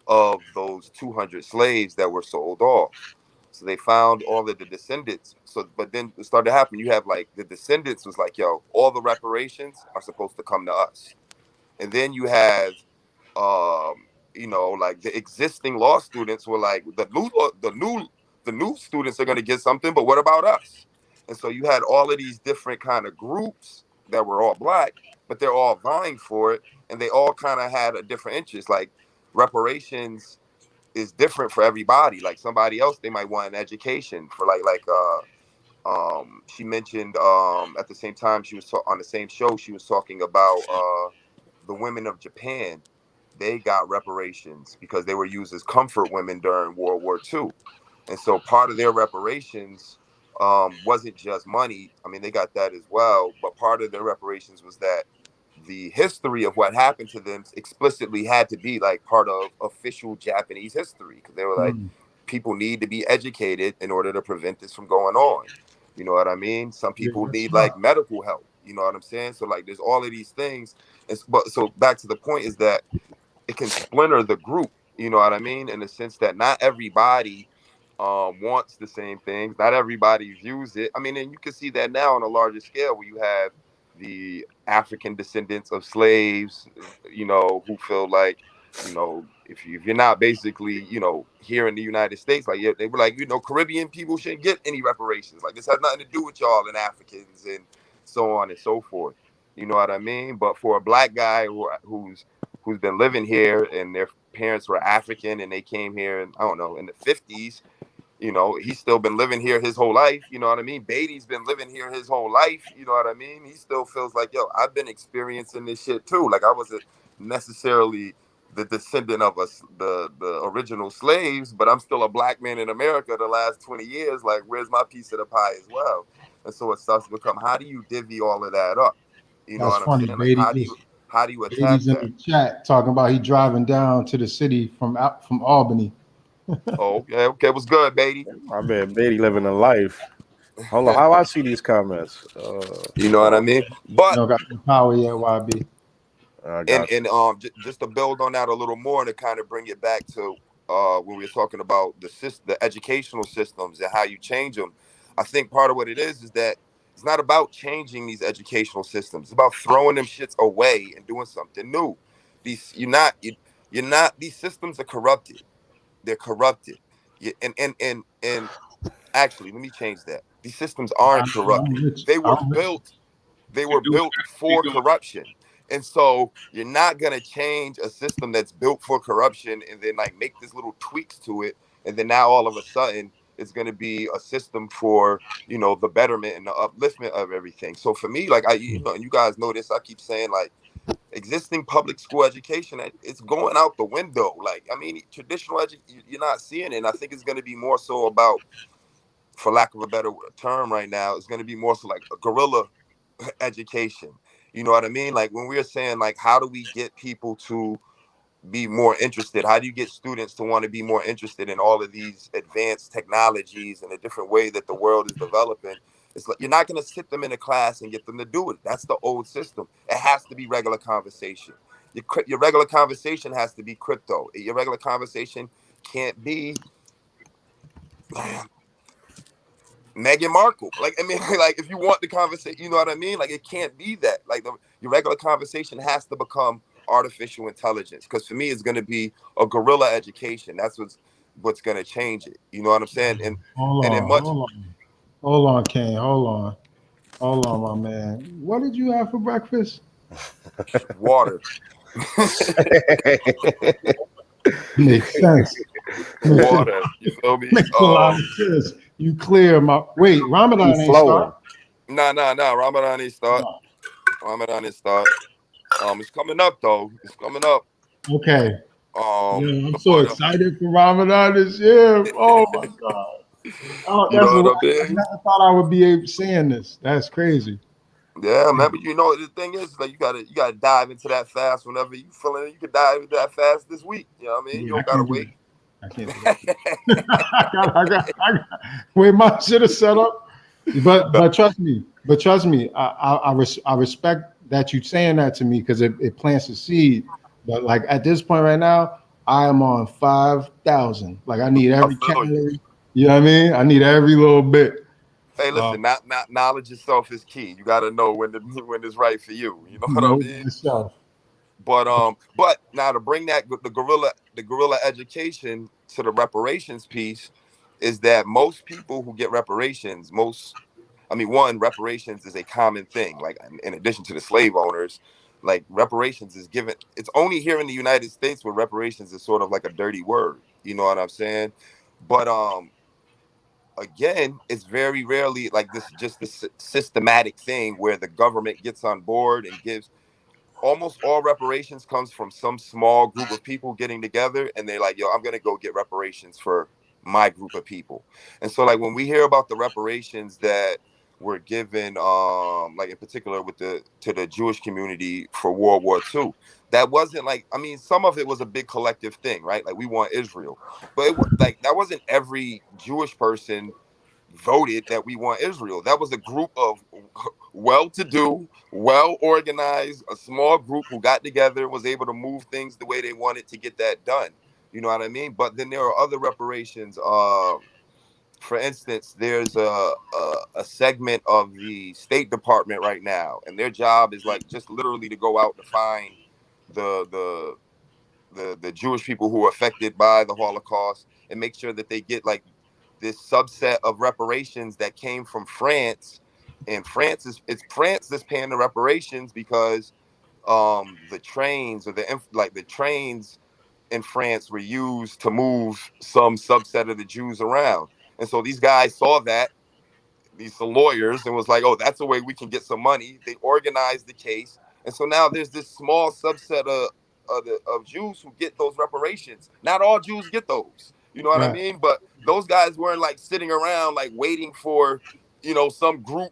of those 200 slaves that were sold off. So they found all of the descendants. So, but then it started to happen. You have like the descendants was like, yo, all the reparations are supposed to come to us. And then you have like the existing law students were like the new students are going to get something, but what about us? And so you had all of these different kind of groups that were all black, but they're all vying for it, and they all kind of had a different interest. Like reparations is different for everybody. Like somebody else, they might want an education for she mentioned at the same time she was on the same show, she was talking about the women of Japan. They got reparations because they were used as comfort women during World War II. And so part of their reparations wasn't just money. I mean, they got that as well. But part of their reparations was that the history of what happened to them explicitly had to be like part of official Japanese history. Because they were like, Mm. people need to be educated in order to prevent this from going on. You know what I mean? Some Yeah, people that's need right. like medical help. You know what I'm saying? So like there's all of these things. But so back to the point is that it can splinter the group, you know what I mean, in the sense that not everybody wants the same things, not everybody views it. I mean, and you can see that now on a larger scale where you have the African descendants of slaves, who feel like, if you're not basically, here in the United States, like, yeah, they were like, Caribbean people shouldn't get any reparations. Like, this has nothing to do with y'all and Africans and so on and so forth. You know what I mean? But for a black guy who's been living here and their parents were African and they came here in, I don't know, in the 50s, he's still been living here his whole life. You know what I mean? Beatty's been living here his whole life. You know what I mean? He still feels like, yo, I've been experiencing this shit too. Like I wasn't necessarily the descendant of us, the original slaves, but I'm still a black man in America the last 20 years. Like, where's my piece of the pie as well? And so it starts to become, how do you divvy all of that up? You know That's what I'm funny. saying? Like, how do you attack Beatty's in that? the chat talking about he driving down to the city from Albany. Oh, okay, okay, what's good, Beatty? My man Beatty living a life. Hold on, how I see these comments? You know what I Oh, mean? You But don't got the power yet, YB. I and got you. and just to build on that a little more and to kind of bring it back to when we were talking about the educational systems and how you change them. I think part of what it is that it's not about changing these educational systems. It's about throwing them shits away and doing something new. These you're not these systems are corrupted. They're corrupted. And actually, let me change that. These systems aren't I'm corrupted. rich. They were I'm rich. built they They were do built they for do. corruption. And so you're not gonna change a system that's built for corruption and then like make this little tweaks to it. And then now all of a sudden It's going to be a system for, you know, the betterment and the upliftment of everything. So for me, like, you know, and you guys know this, I keep saying, like, existing public school education, it's going out the window. Like, I mean, traditional you're not seeing it. And I think it's going to be more so about, for lack of a better term right now, it's going to be more so like a guerrilla education. You know what I mean? Like, when we're saying, like, how do we get people to be more interested? How do you get students to want to be more interested in all of these advanced technologies and the different way that the world is developing? It's like, you're not going to sit them in a class and get them to do it. That's the old system. It has to be regular conversation. Your regular conversation has to be crypto. Your regular conversation can't be Meghan Markle. Like, I mean, like, if you want the conversation, you know what I mean? Like, it can't be that. Like, your regular conversation has to become artificial intelligence. Because for me, it's going to be a guerrilla education. That's what's going to change it. You know what I'm saying? And in much Hold on, Kane. Hold on, my man. What did you have for breakfast? water. Makes sense. Water. You feel me? Makes a lot of sense. You clear my wait. Ramadan ain't flowing. start. Nah. Ramadan ain't start. Ramadan ain't start. It's coming up though. It's coming up. Okay. Yeah, I'm so But, excited for Ramadan this year. Oh my God. Oh, you know what I I mean? never thought I would be saying this. That's crazy. Yeah, remember, you know, the thing is, like, you gotta dive into that fast whenever you feeling it. You can dive into that fast this week. You know what I mean? You Yeah, I don't gotta can't do wait. that. I can't do that. I got wait, my shit is set up. But trust me. I respect that you saying that to me because it plants a seed. But like at this point right now, I am on 5,000. Like I need I every feel you. calorie. You know what I mean? I need every little bit. Hey, Uh, listen, not knowledge itself is key. You gotta know when it's right for you. You know what I know mean? myself. But now to bring that the guerrilla education to the reparations piece is that most people who get reparations, one, reparations is a common thing. Like, in addition to the slave owners, like, reparations is given. It's only here in the United States where reparations is sort of like a dirty word. You know what I'm saying? But again, it's very rarely like this, just this systematic thing where the government gets on board and gives. Almost all reparations comes from some small group of people getting together, and they're like, yo, I'm gonna go get reparations for my group of people. And so, like, when we hear about the reparations that were given, like, in particular with the Jewish community for World War II, that wasn't like, I mean, some of it was a big collective thing, right? Like, we want Israel, but like, that wasn't every Jewish person voted that we want Israel. That was a group of well-to-do, well-organized, a small group who got together, was able to move things the way they wanted to get that done. You know what I mean? But then there are other reparations. For instance, there's a segment of the State Department right now, and their job is like just literally to go out to find the the the Jewish people who were affected by the Holocaust and make sure that they get like this subset of reparations that came from France. And it's France that's paying the reparations because the trains or the trains in France were used to move some subset of the Jews around. And so these guys saw that, these lawyers, and was like, oh, that's a way we can get some money. They organized the case, and so now there's this small subset of Jews who get those reparations. Not all Jews get those, you know what I Right. mean? But those guys weren't like sitting around like waiting for, some group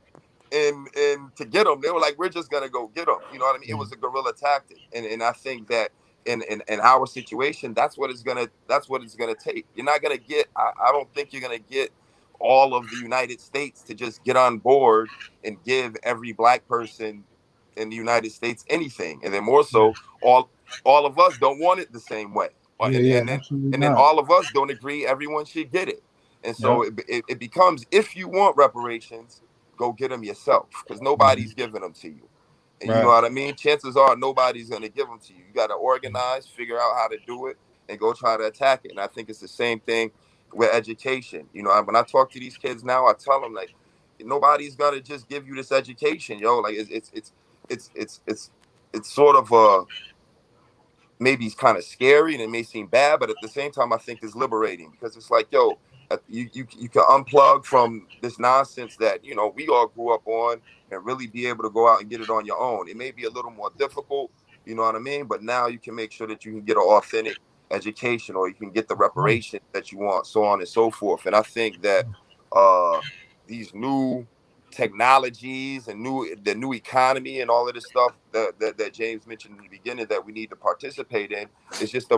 and to get them. They were like, we're just gonna go get them. You know what I mean? It was a guerrilla tactic, and I think that in our situation, that's what it's gonna take. You're not gonna get. I don't think you're gonna get all of the United States to just get on board and give every black person in the United States anything. And then more so, all of us don't want it the same way. Yeah, And yeah, and then absolutely and then not. all of us don't agree everyone should get it. And so Yep. it becomes, if you want reparations, go get them yourself, because nobody's giving them to you. And you know Right. what I mean? Chances are nobody's going to give them to you. You got to organize, figure out how to do it, and go try to attack it. And I think it's the same thing with education. When I talk to these kids now, I tell them, like, nobody's going to just give you this education, yo. Like, it's sort of maybe it's kind of scary and it may seem bad, but at the same time, I think it's liberating, because it's like, yo, you can unplug from this nonsense that we all grew up on, and really be able to go out and get it on your own. It may be a little more difficult, you know what I mean, but now you can make sure that you can get an authentic education, or you can get the reparations that you want, so on and so forth. And I think that these new technologies and the new economy and all of this stuff that James mentioned in the beginning that we need to participate in is just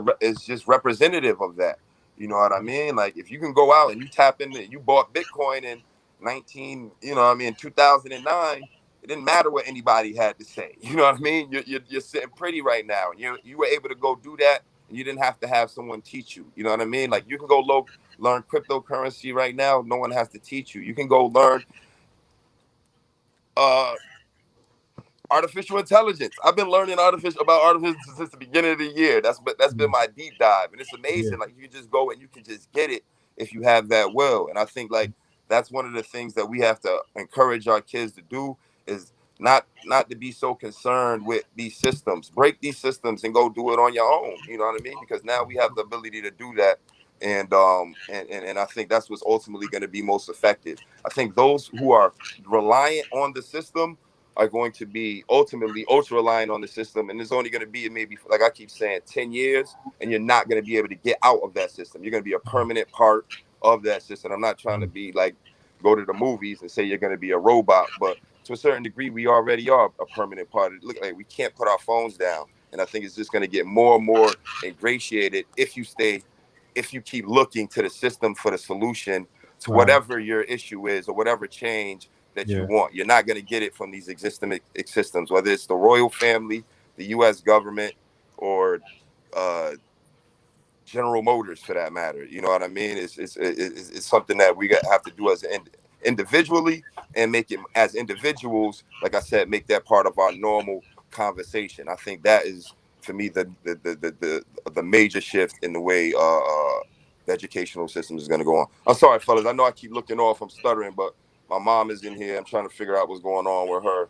representative of that. You know what I mean? Like, if you can go out and you tap in, you bought Bitcoin in 2009, it didn't matter what anybody had to say. You know what I mean? You're sitting pretty right now, and you were able to go do that, and you didn't have to have someone teach you. You know what I mean? Like, you can go learn cryptocurrency right now. No one has to teach you. You can go learn uh artificial intelligence. I've been learning about artificial since the beginning of the year. That's been my deep dive, and it's amazing. Like, you can just go and you can just get it if you have that will. And I think, like, that's one of the things that we have to encourage our kids to do, is not to be so concerned with these systems. Break these systems and go do it on your own. You know what I mean? Because now we have the ability to do that. And I think that's what's ultimately going to be most effective. I think those who are reliant on the system are going to be ultimately ultra reliant on the system, and it's only going to be maybe, like I keep saying, 10 years, and you're not going to be able to get out of that system. You're going to be a permanent part of that system. I'm not trying to be like, go to the movies and say you're going to be a robot, but to a certain degree, we already are a permanent part. It look like we can't put our phones down, and I think it's just going to get more and more ingratiated if you keep looking to the system for the solution to whatever your issue is, or whatever change that you want. You're not going to get it from these existing systems, whether it's the royal family, the U.S. government, or General Motors, for that matter. You know what I mean? It's something that we have to do as individually, and make it as individuals. Like I said, make that part of our normal conversation. I think that is, for me, the major shift in the way the educational system is going to go on. I'm sorry, fellas. I know I keep looking off. I'm stuttering, but my mom is in here. I'm trying to figure out what's going on with her.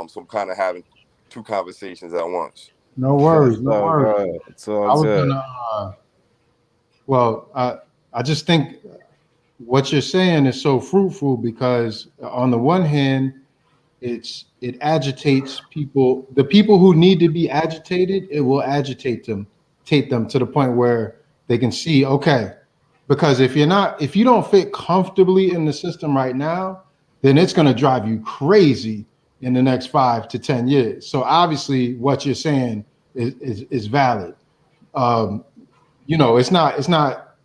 So I'm kind of having two conversations at once. No worries, no worries. Good. It's all I was good. gonna. Well, I just think what you're saying is so fruitful, because on the one hand, it agitates people. The people who need to be agitated, it will take them to the point where they can see, okay, because if you don't fit comfortably in the system right now, then it's going to drive you crazy in the next 5 to 10 years. So obviously, what you're saying is valid. Um, it's not.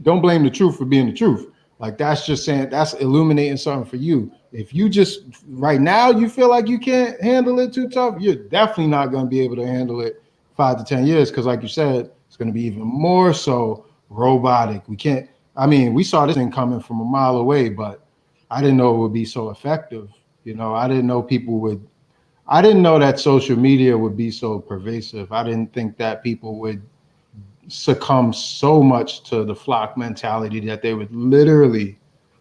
Don't blame the truth for being the truth. Like, that's just saying, that's illuminating something for you. If you just right now you feel like you can't handle it too tough, you're definitely not going to be able to handle it 5 to 10 years, because, like you said, it's going to be even more so robotic. We can't. I mean, we saw this thing coming from a mile away, but I didn't know it would be so effective. I didn't know people would. I didn't know that social media would be so pervasive. I didn't think that people would succumb so much to the flock mentality that they would literally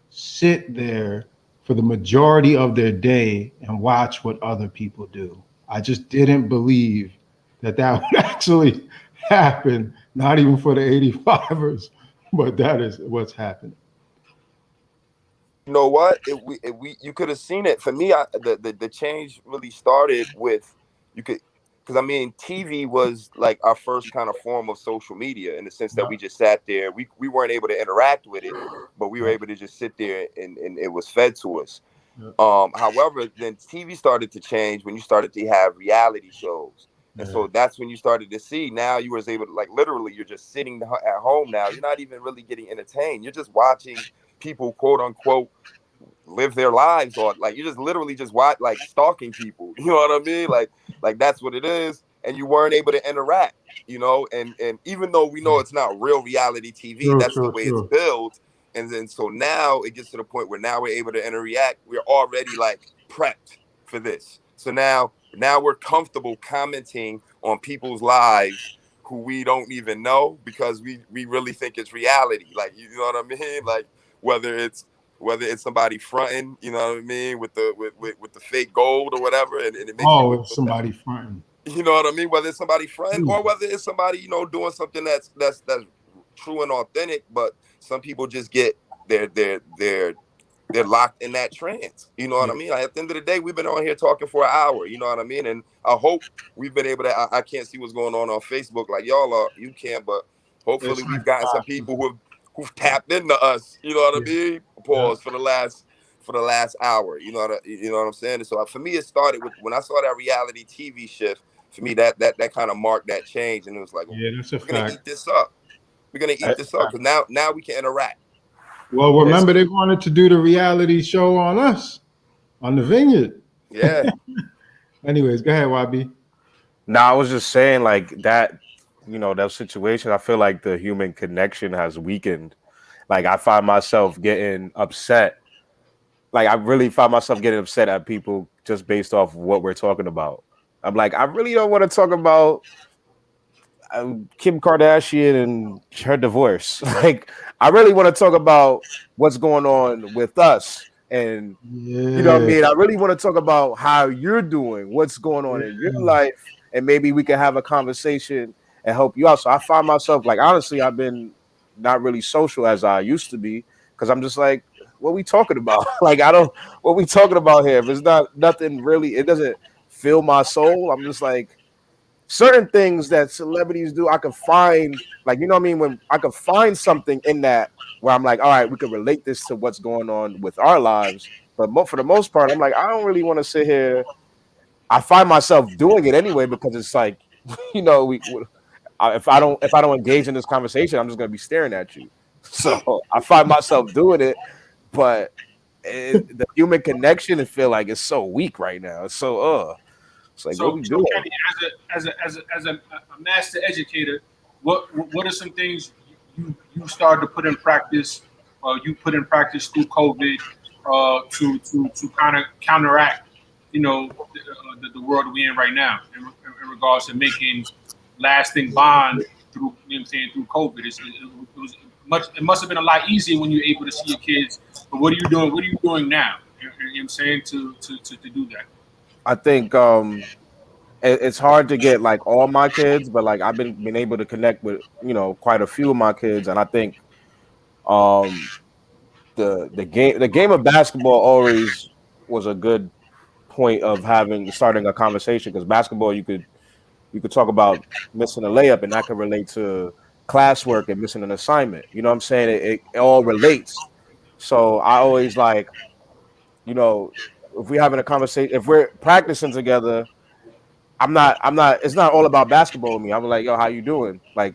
sit there for the majority of their day and watch what other people do. I just didn't believe that would actually happen, not even for the 85ers, but that is what's happening. You know what? You could have seen it. For me, the change really started with, because I mean, TV was like our first kind of form of social media, in the sense that we just sat there. We weren't able to interact with it, but we were able to just sit there, and it was fed to us. However, then TV started to change when you started to have reality shows. And so that's when you started to see, now you was able to, like, literally, you're just sitting at home now. You're not even really getting entertained. You're just watching people, quote unquote, live their lives, or like, you're just literally just like stalking people. You know what I mean? Like that's what it is. And you weren't able to interact, and even though we know it's not real reality TV, that's the way it's built. And then so now it gets to the point where now we're able to interact. We're already like prepped for this. So now we're comfortable commenting on people's lives who we don't even know, because we really think it's reality. Like, you know what I mean? Like, whether it's somebody fronting, you know what I mean, with the fake gold or whatever, and it makes you it's somebody fronting. You know what I mean? Whether it's somebody fronting, or whether it's somebody, doing something that's true and authentic, but some people just get they're locked in that trance. You know what I mean? Like, at the end of the day, we've been on here talking for an hour. You know what I mean? And I hope we've been able to. I can't see what's going on Facebook like y'all are. You can't, but hopefully we've gotten some people who've tapped into us. You know what I mean? Pause for the last hour. You know what I'm saying? And so for me, it started with when I saw that reality TV shift. For me, that kind of marked that change, and it was like, that's a we're gonna fact. eat this up. We're gonna eat this up because now we can interact. Well, remember they wanted to do the reality show on us, on the Vineyard. Yeah. Anyways, go ahead, YB. No, I was just saying like that, that situation. I feel like the human connection has weakened. Like I find myself getting upset. Like I really find myself getting upset at people just based off what we're talking about. I'm like, I really don't want to talk about Kim Kardashian and her divorce. Like, I really want to talk about what's going on with us. And you know what I mean? I really want to talk about how you're doing, what's going on in your life, and maybe we can have a conversation and help you out. So I find myself, like, honestly, I've been not really social as I used to be because I'm just like, what we talking about? Like, what we talking about here? If it's not nothing really, it doesn't fill my soul. I'm just like, certain things that celebrities do, I can find, like, you know what I mean? When I can find something in that where I'm like, all right, we can relate this to what's going on with our lives. But for the most part, I'm like, I don't really want to sit here. I find myself doing it anyway because it's like, if I don't engage in this conversation, I'm just gonna be staring at you. So I find myself doing it, but the human connection, I feel like it's so weak right now. It's so It's like, what we doing? Kenny, as a master educator, what are some things you started to put in practice, you put in practice through COVID, to kind of counteract, the world we're in right now in regards to making lasting bonds through, through COVID. It must have been a lot easier when you're able to see your kids. But what are you doing? What are you doing now? You know what I'm saying to do that? I think it's hard to get like all my kids, but like I've been able to connect with quite a few of my kids, and I think the game of basketball always was a good point of starting a conversation, because basketball you could talk about missing a layup and that could relate to classwork and missing an assignment. You know what I'm saying? It all relates. So I always like, if we're having a conversation, if we're practicing together, I'm not, it's not all about basketball with me. I'm like, yo, how you doing? Like,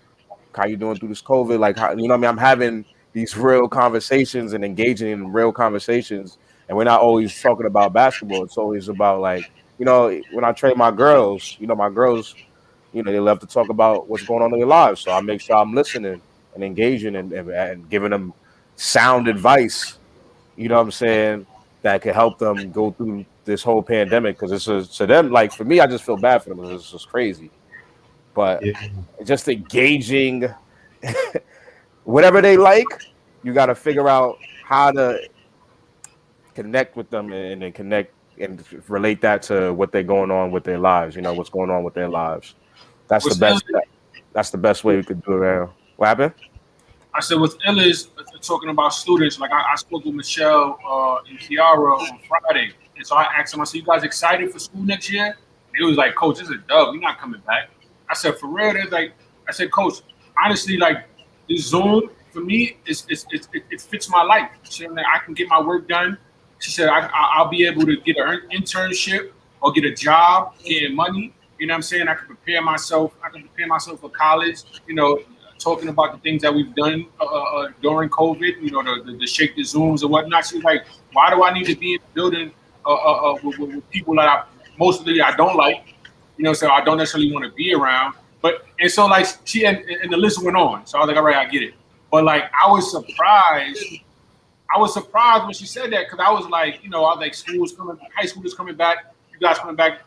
how you doing through this COVID? Like, how, you know what I mean? I'm having these real conversations and engaging in real conversations. And we're not always talking about basketball. It's always about like, when I train my girls, my girls, they love to talk about what's going on in their lives. So I make sure I'm listening and engaging and giving them sound advice, you know what I'm saying, that can help them go through this whole pandemic. Because it's to them, like for me, I just feel bad for them. It's just crazy. But just engaging, whatever they like, you got to figure out how to connect with them and then connect and relate that to what they're going on with their lives. What's going on with their lives. That's the best. That's the best way we could do it. Now. What happened? I said, with Illis talking about students, like I spoke with Michelle and Kiara on Friday, and so I asked them, I said, "You guys excited for school next year?" They was like, "Coach, this is a dub. You're not coming back." I said, "For real?" They're like, I said, "Coach, honestly, like this Zoom for me, it fits my life. So I can get my work done." She said, "I'll be able to get an internship or get a job, getting money. You know what I'm saying? I can prepare myself. I can prepare myself for college. Talking about the things that we've done during COVID. The shake the Zooms and whatnot." She's like, "Why do I need to be in the building with people that mostly I don't like? So I don't necessarily want to be around." But and so like she and the list went on. So I was like, all right, I get it. But like I was surprised when she said that, because I was like, I was like, high school is coming back. You guys coming back?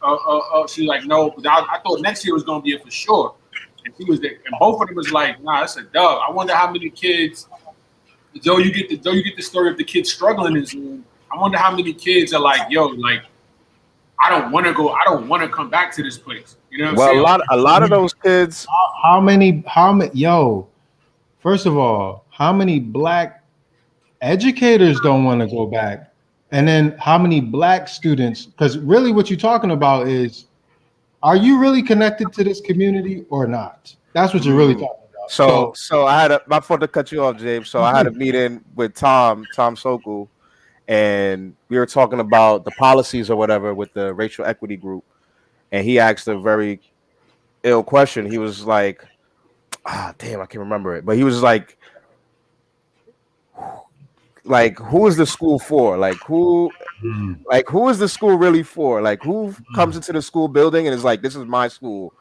She was like, no, because I thought next year was going to be it for sure. And she was there, and both of them was like, nah, that's a dub. I wonder how many kids, though you get the story of the kids struggling in Zoom. I wonder how many kids are like, yo, like, I don't want to go. I don't want to come back to this place. You know what I'm saying? A lot of those kids. How many? Yo, first of all, how many black educators don't want to go back? And then how many black students? Because really what you're talking about is, are you really connected to this community or not? That's what you're really Mm. talking about. So So, so I had a my fault to cut you off, James. So I had a meeting with Tom Sokol, and we were talking about the policies or whatever with the racial equity group, and he asked a very ill question. He was like, damn, I can't remember it, but he was like, who is the school for? Like who is the school really for? Like who comes into the school building and is like, this is my school,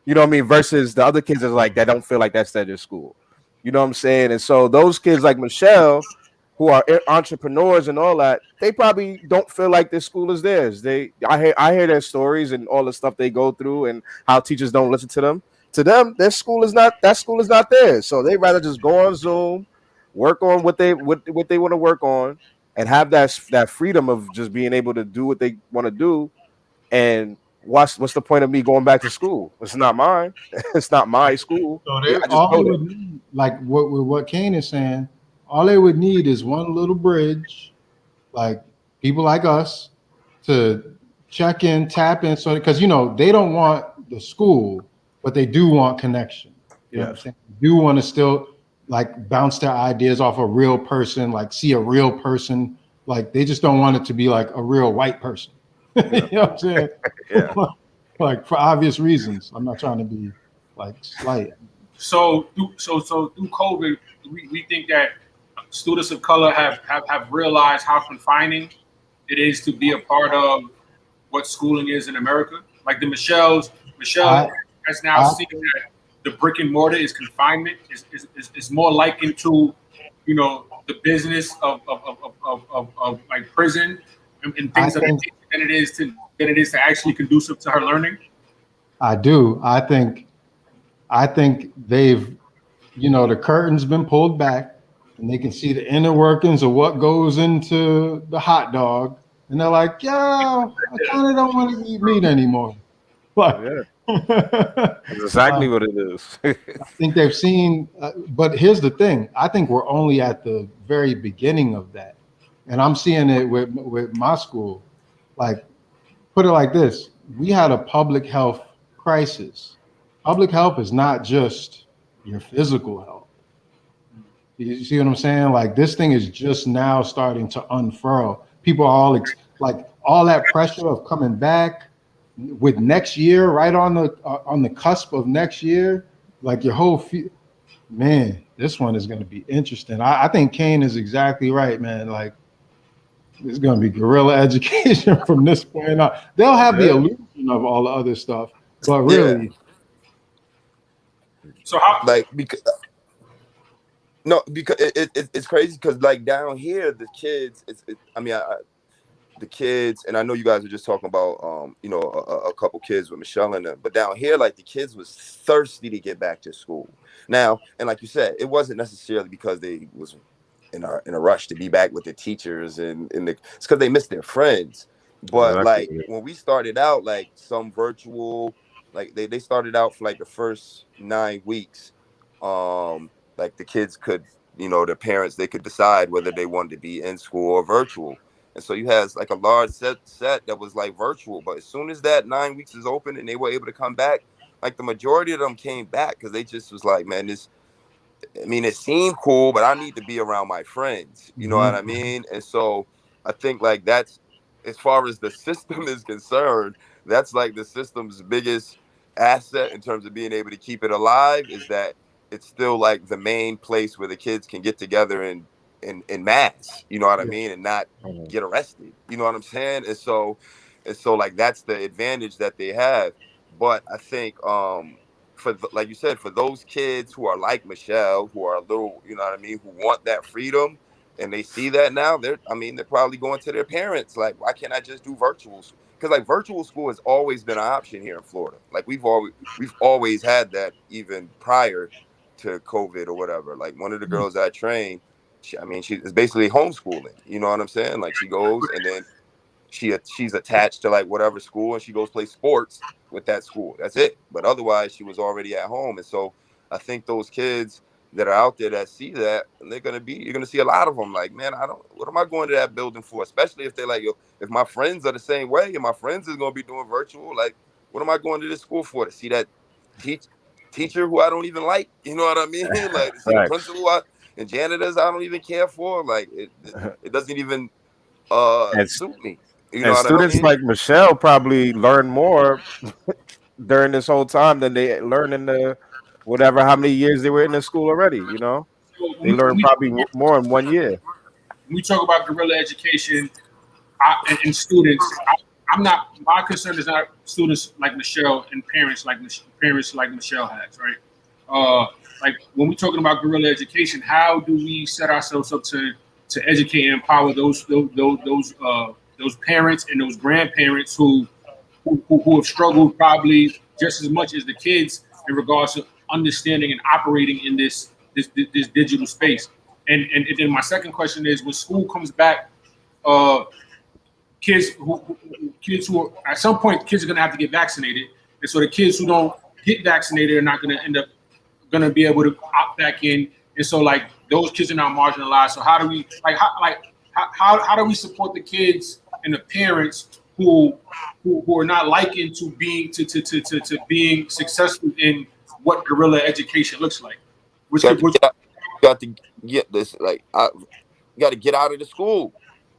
you know what I mean? Versus the other kids is like that don't feel like that's their school, you know what I'm saying? And so those kids like Michelle, who are entrepreneurs and all that, they probably don't feel like this school is theirs. I hear their stories and all the stuff they go through and how teachers don't listen to them. To them, that school is not theirs. So they rather just go on Zoom, work on what they want to work on, and have that freedom of just being able to do what they want to do. And what's the point of me going back to school? It's not mine. It's not my school. so Yeah, they I just all know they that. would need, like what Kane is saying, all they would need is one little bridge, like people like us, to check in, tap in. So because they don't want the school, but they do want connection. You know what I'm Yes. saying? They do want to still like bounce their ideas off a real person, like see a real person. Like they just don't want it to be like a real white person. Yeah. You know what I'm saying? Yeah. Like for obvious reasons. I'm not trying to be like slight. So through COVID, we think that students of color have realized how confining it is to be a part of what schooling is in America. Like Michelle I has now I seen that the brick and mortar is confinement, is more likened to, the business of like prison and I things of that think nature than it is to actually conducive to her learning. I do. I think they've, the curtain's been pulled back and they can see the inner workings of what goes into the hot dog. And they're like, yo, I kind of don't want to eat meat anymore. Like, Yeah. I That's exactly what it is. think they've seen, but here's the thing. I think we're only at the very beginning of that. And I'm seeing it with my school. Like, put it like this: we had a public health crisis. Public health is not just your physical health. You see what I'm saying? Like this thing is just now starting to unfurl. People are all like all that pressure of coming back with next year, right on the cusp of next year. Like your whole man, this one is going to be interesting. I think Kane is exactly right, man. Like it's going to be guerrilla education from this point on. They'll have the Yeah. illusion of all the other stuff, but Yeah, really, So how like because no, because it's crazy because like down here the kids, I mean, the kids, and I know you guys were just talking about a couple kids with Michelle and them, but down here like the kids was thirsty to get back to school now, and like you said, it wasn't necessarily because they was in a rush to be back with the teachers and it's because they missed their friends. But like Exactly. when we started out, like some virtual, like they started out for like the first 9 weeks, like the kids could, their parents, they could decide whether they wanted to be in school or virtual. And so you had like a large set that was like virtual. But as soon as that 9 weeks is open and they were able to come back, like the majority of them came back because they just was like, man, this, I mean, it seemed cool, but I need to be around my friends. You know what I mhm. mean? And so I think like that's, as far as the system is concerned, that's like the system's biggest asset in terms of being able to keep it alive, is that it's still like the main place where the kids can get together in mass, you know what I Yeah, mean, and not Mhm. get arrested. You know what I'm saying? And so like that's the advantage that they have. But I think like you said, for those kids who are like Michelle, who are a little, you know what I mean, who want that freedom, and they see that now, they're probably going to their parents like, why can't I just do virtual? Because like virtual school has always been an option here in Florida. Like we've always had that even prior to COVID or whatever. Like one of the girls I trained, she is basically homeschooling. You know what I'm saying? Like she goes and then she's attached to like whatever school and she goes play sports with that school. That's it. But otherwise she was already at home. And so I think those kids that are out there that see that, and you're gonna see a lot of them like, man, what am I going to that building for? Especially if they're like, yo, if my friends are the same way and my friends is gonna be doing virtual, like, what am I going to this school for? To see that teacher who I don't even like, you know what I mean? Like, to see the principal and janitors I don't even care for. Like, it doesn't even And, suit me. You know and what I students mean? like Michelle probably learn more during this whole time than they learned in the whatever how many years they were in the school already. You know, So they learn probably more in 1 year. when we talk about guerrilla education and students, I'm not. My concern is not students like Michelle and parents like Michelle has, right? Like when we're talking about guerrilla education, how do we set ourselves up to educate and empower those parents and those grandparents who have struggled probably just as much as the kids in regards to understanding and operating in this digital space. And then my second question is, when school comes back, kids who are, at some point, kids are going to have to get vaccinated, and so the kids who don't get vaccinated are not going to end up going to be able to opt back in, and so like those kids are now marginalized. So how do we how do we support the kids and the parents who are not likened to being to being successful in what guerrilla education looks like? Got to get this, like, you got to get out of the school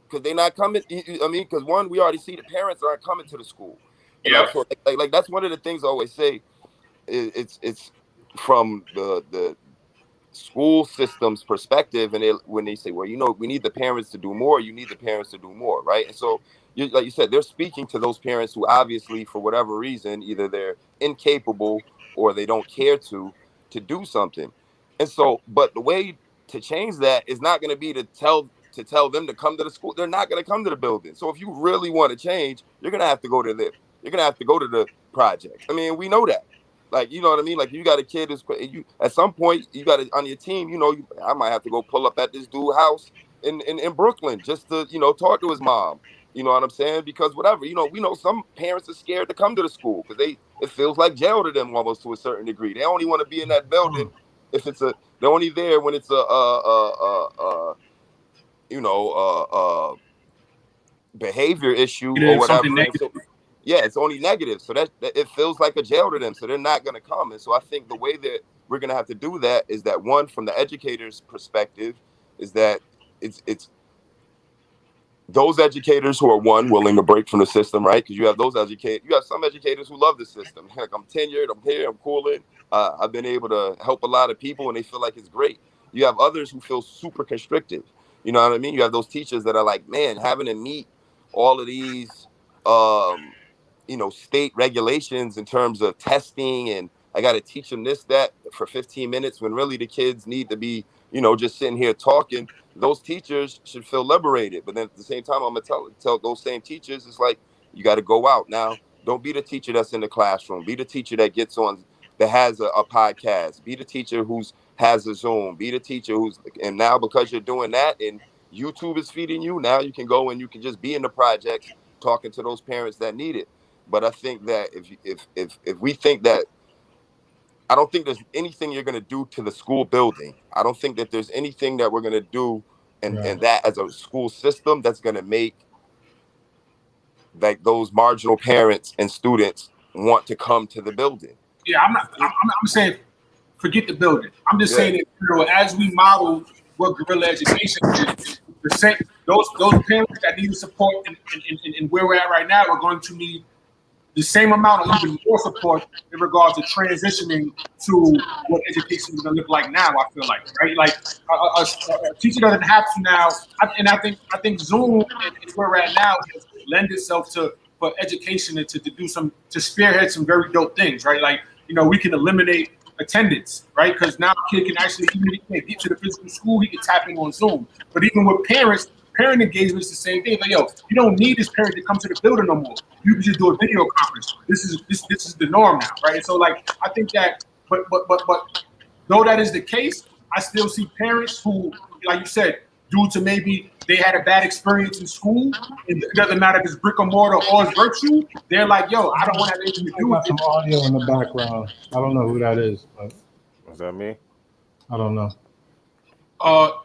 because they're not coming. I mean, because one, we already see the parents aren't coming to the school. And Yeah. so, like that's one of the things I always say. It's from the school system's perspective, and when they say, well, you know, we need the parents to do more, you need the parents to do more, right? And so, like you said, they're speaking to those parents who obviously, for whatever reason, either they're incapable or they don't care to do something. And so, but the way to change that is not going to be to tell them to come to the school. They're not going to come to the building. So if you really want to change, you're going to have to go to the project. I mean, we know that. Like, you know what I mean? Like, you got a kid who's, you at some point you got it on your team. You know, I might have to go pull up at this dude's house in Brooklyn just to, you know, talk to his mom. You know what I'm saying? Because whatever, you know, we know some parents are scared to come to the school because it feels like jail to them almost to a certain degree. They only want to be in that building if it's they're only there when it's behavior issue or whatever. So, yeah, it's only negative. So that it feels like a jail to them. So they're not going to come. And so I think the way that we're going to have to do that is that, one, from the educator's perspective, is that it's those educators who are, one, willing to break from the system, right? Because you have some educators who love the system. Like, I'm tenured, I'm here, I'm cooling. I've been able to help a lot of people and they feel like it's great. You have others who feel super constricted. You know what I mean? You have those teachers that are like, man, having to meet all of these state regulations in terms of testing, and I got to teach them this, that for 15 minutes when really the kids need to be, just sitting here talking. Those teachers should feel liberated. But then at the same time, I'm going to tell those same teachers, it's like, you got to go out now. Don't be the teacher that's in the classroom. Be the teacher that that has a podcast. Be the teacher has a Zoom. Be the teacher and now because you're doing that and YouTube is feeding you, now you can go and you can just be in the projects talking to those parents that need it. But I think that if we think that, I don't think there's anything you're going to do to the school building. I don't think that there's anything that we're going to do and that as a school system that's going to make like those marginal parents and students want to come to the building. Yeah, I'm saying forget the building. I'm just saying that, as we model what guerrilla education is, the same those parents that need support and where we're at right now are going to need the same amount or even more support in regards to transitioning to what education is going to look like now. I feel like, right? Like a teacher doesn't have to now, and I think Zoom and where we're at now has lend itself for education to spearhead some very dope things, right? Like, we can eliminate attendance, right? Because now a kid can actually, even if he can't get to the physical school, he can tap in on Zoom. But even with parent engagement is the same thing. Like, you don't need this parent to come to the building no more. You can just do a video conference. This is the norm now, right? And so, like, I think that, but though that is the case, I still see parents who, like you said, due to maybe they had a bad experience in school, and it doesn't matter if it's brick or mortar or it's virtual, they're like, I don't want to have anything to do with some audio in the background. I don't know who that is. But. Is that me? I don't know. Are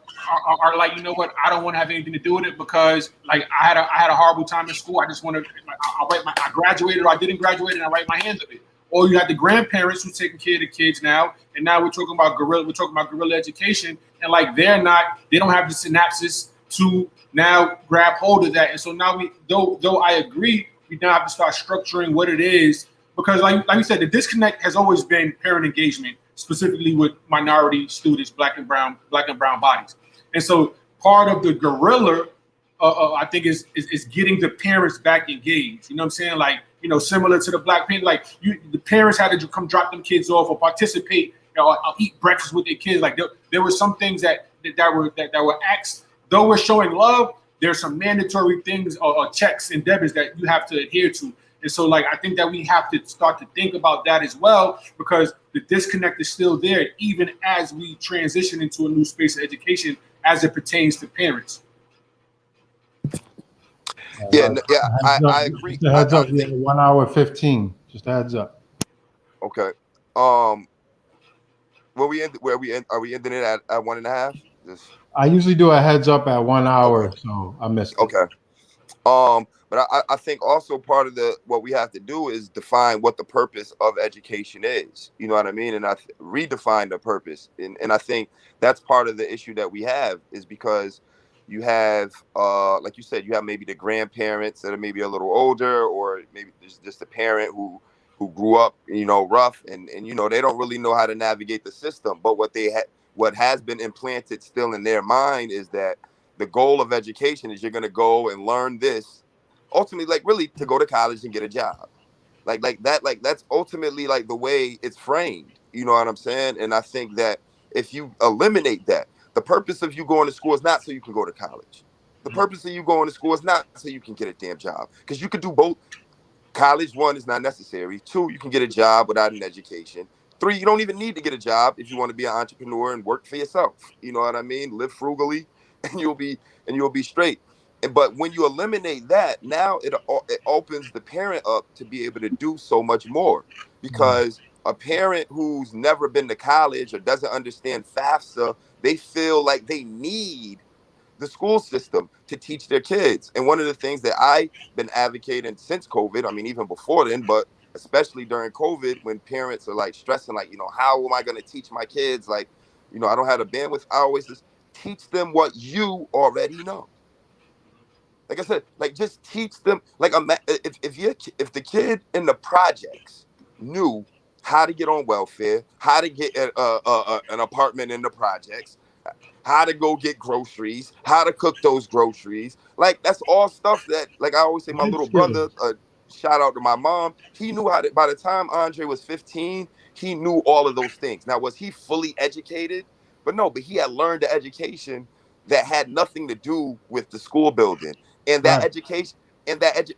like, you know what, I don't want to have anything to do with it because like I had a horrible time in school. I just want to I graduated or I didn't graduate and I write my hands of it. Or you have the grandparents who's taking care of the kids now, and now we're talking about guerrilla education, and like they don't have the synapses to now grab hold of that. And so now though I agree, we now have to start structuring what it is, because like you said, the disconnect has always been parent engagement, specifically with minority students, black and brown bodies. And so part of the guerrilla, I think, is getting the parents back engaged. You know what I'm saying? Like, you know, similar to the Black Panther, like the parents had to come drop them kids off or participate, you know, or eat breakfast with their kids. Like there were some things that were asked. Though we're showing love, there's some mandatory things or checks and debits that you have to adhere to. And so, like, I think that we have to start to think about that as well, because the disconnect is still there, even as we transition into a new space of education as it pertains to parents. I agree. Just a heads up, 1 hour 15. Just a heads up. Okay. Are we ending it at 1.5? I usually do a heads up at 1 hour, okay. So I missed it. Okay. But I think also part of what we have to do is define what the purpose of education is. You know what I mean? And redefine the purpose. And I think that's part of the issue that we have, is because you have, like you said, you have maybe the grandparents that are maybe a little older, or maybe there's just a parent who grew up, you know, rough, and you know, they don't really know how to navigate the system. But what has been implanted still in their mind is that the goal of education is you're going to go and learn this, ultimately, like really to go to college and get a job, like that's ultimately like the way it's framed. You know what I'm saying? And I think that if you eliminate that, the purpose of you going to school is not so you can go to college. The purpose of you going to school is not so you can get a damn job, because you could do both. College, 1, is not necessary. 2, you can get a job without an education. 3, you don't even need to get a job if you want to be an entrepreneur and work for yourself. You know what I mean? Live frugally, and you'll be straight. But when you eliminate that, now it opens the parent up to be able to do so much more, because a parent who's never been to college or doesn't understand FAFSA, they feel like they need the school system to teach their kids. And one of the things that I've been advocating since COVID, I mean, even before then, but especially during COVID, when parents are like stressing, like, you know, how am I going to teach my kids? Like, you know, I don't have the bandwidth. I always just teach them what you already know. Like I said, like just teach them. Like if the kid in the projects knew how to get on welfare, how to get an apartment in the projects, how to go get groceries, how to cook those groceries. Like that's all stuff that, like I always say, my little brother, shout out to my mom, he knew how to, by the time Andre was 15, he knew all of those things. Now, was he fully educated? But no, but he had learned the education that had nothing to do with the school building. And that education,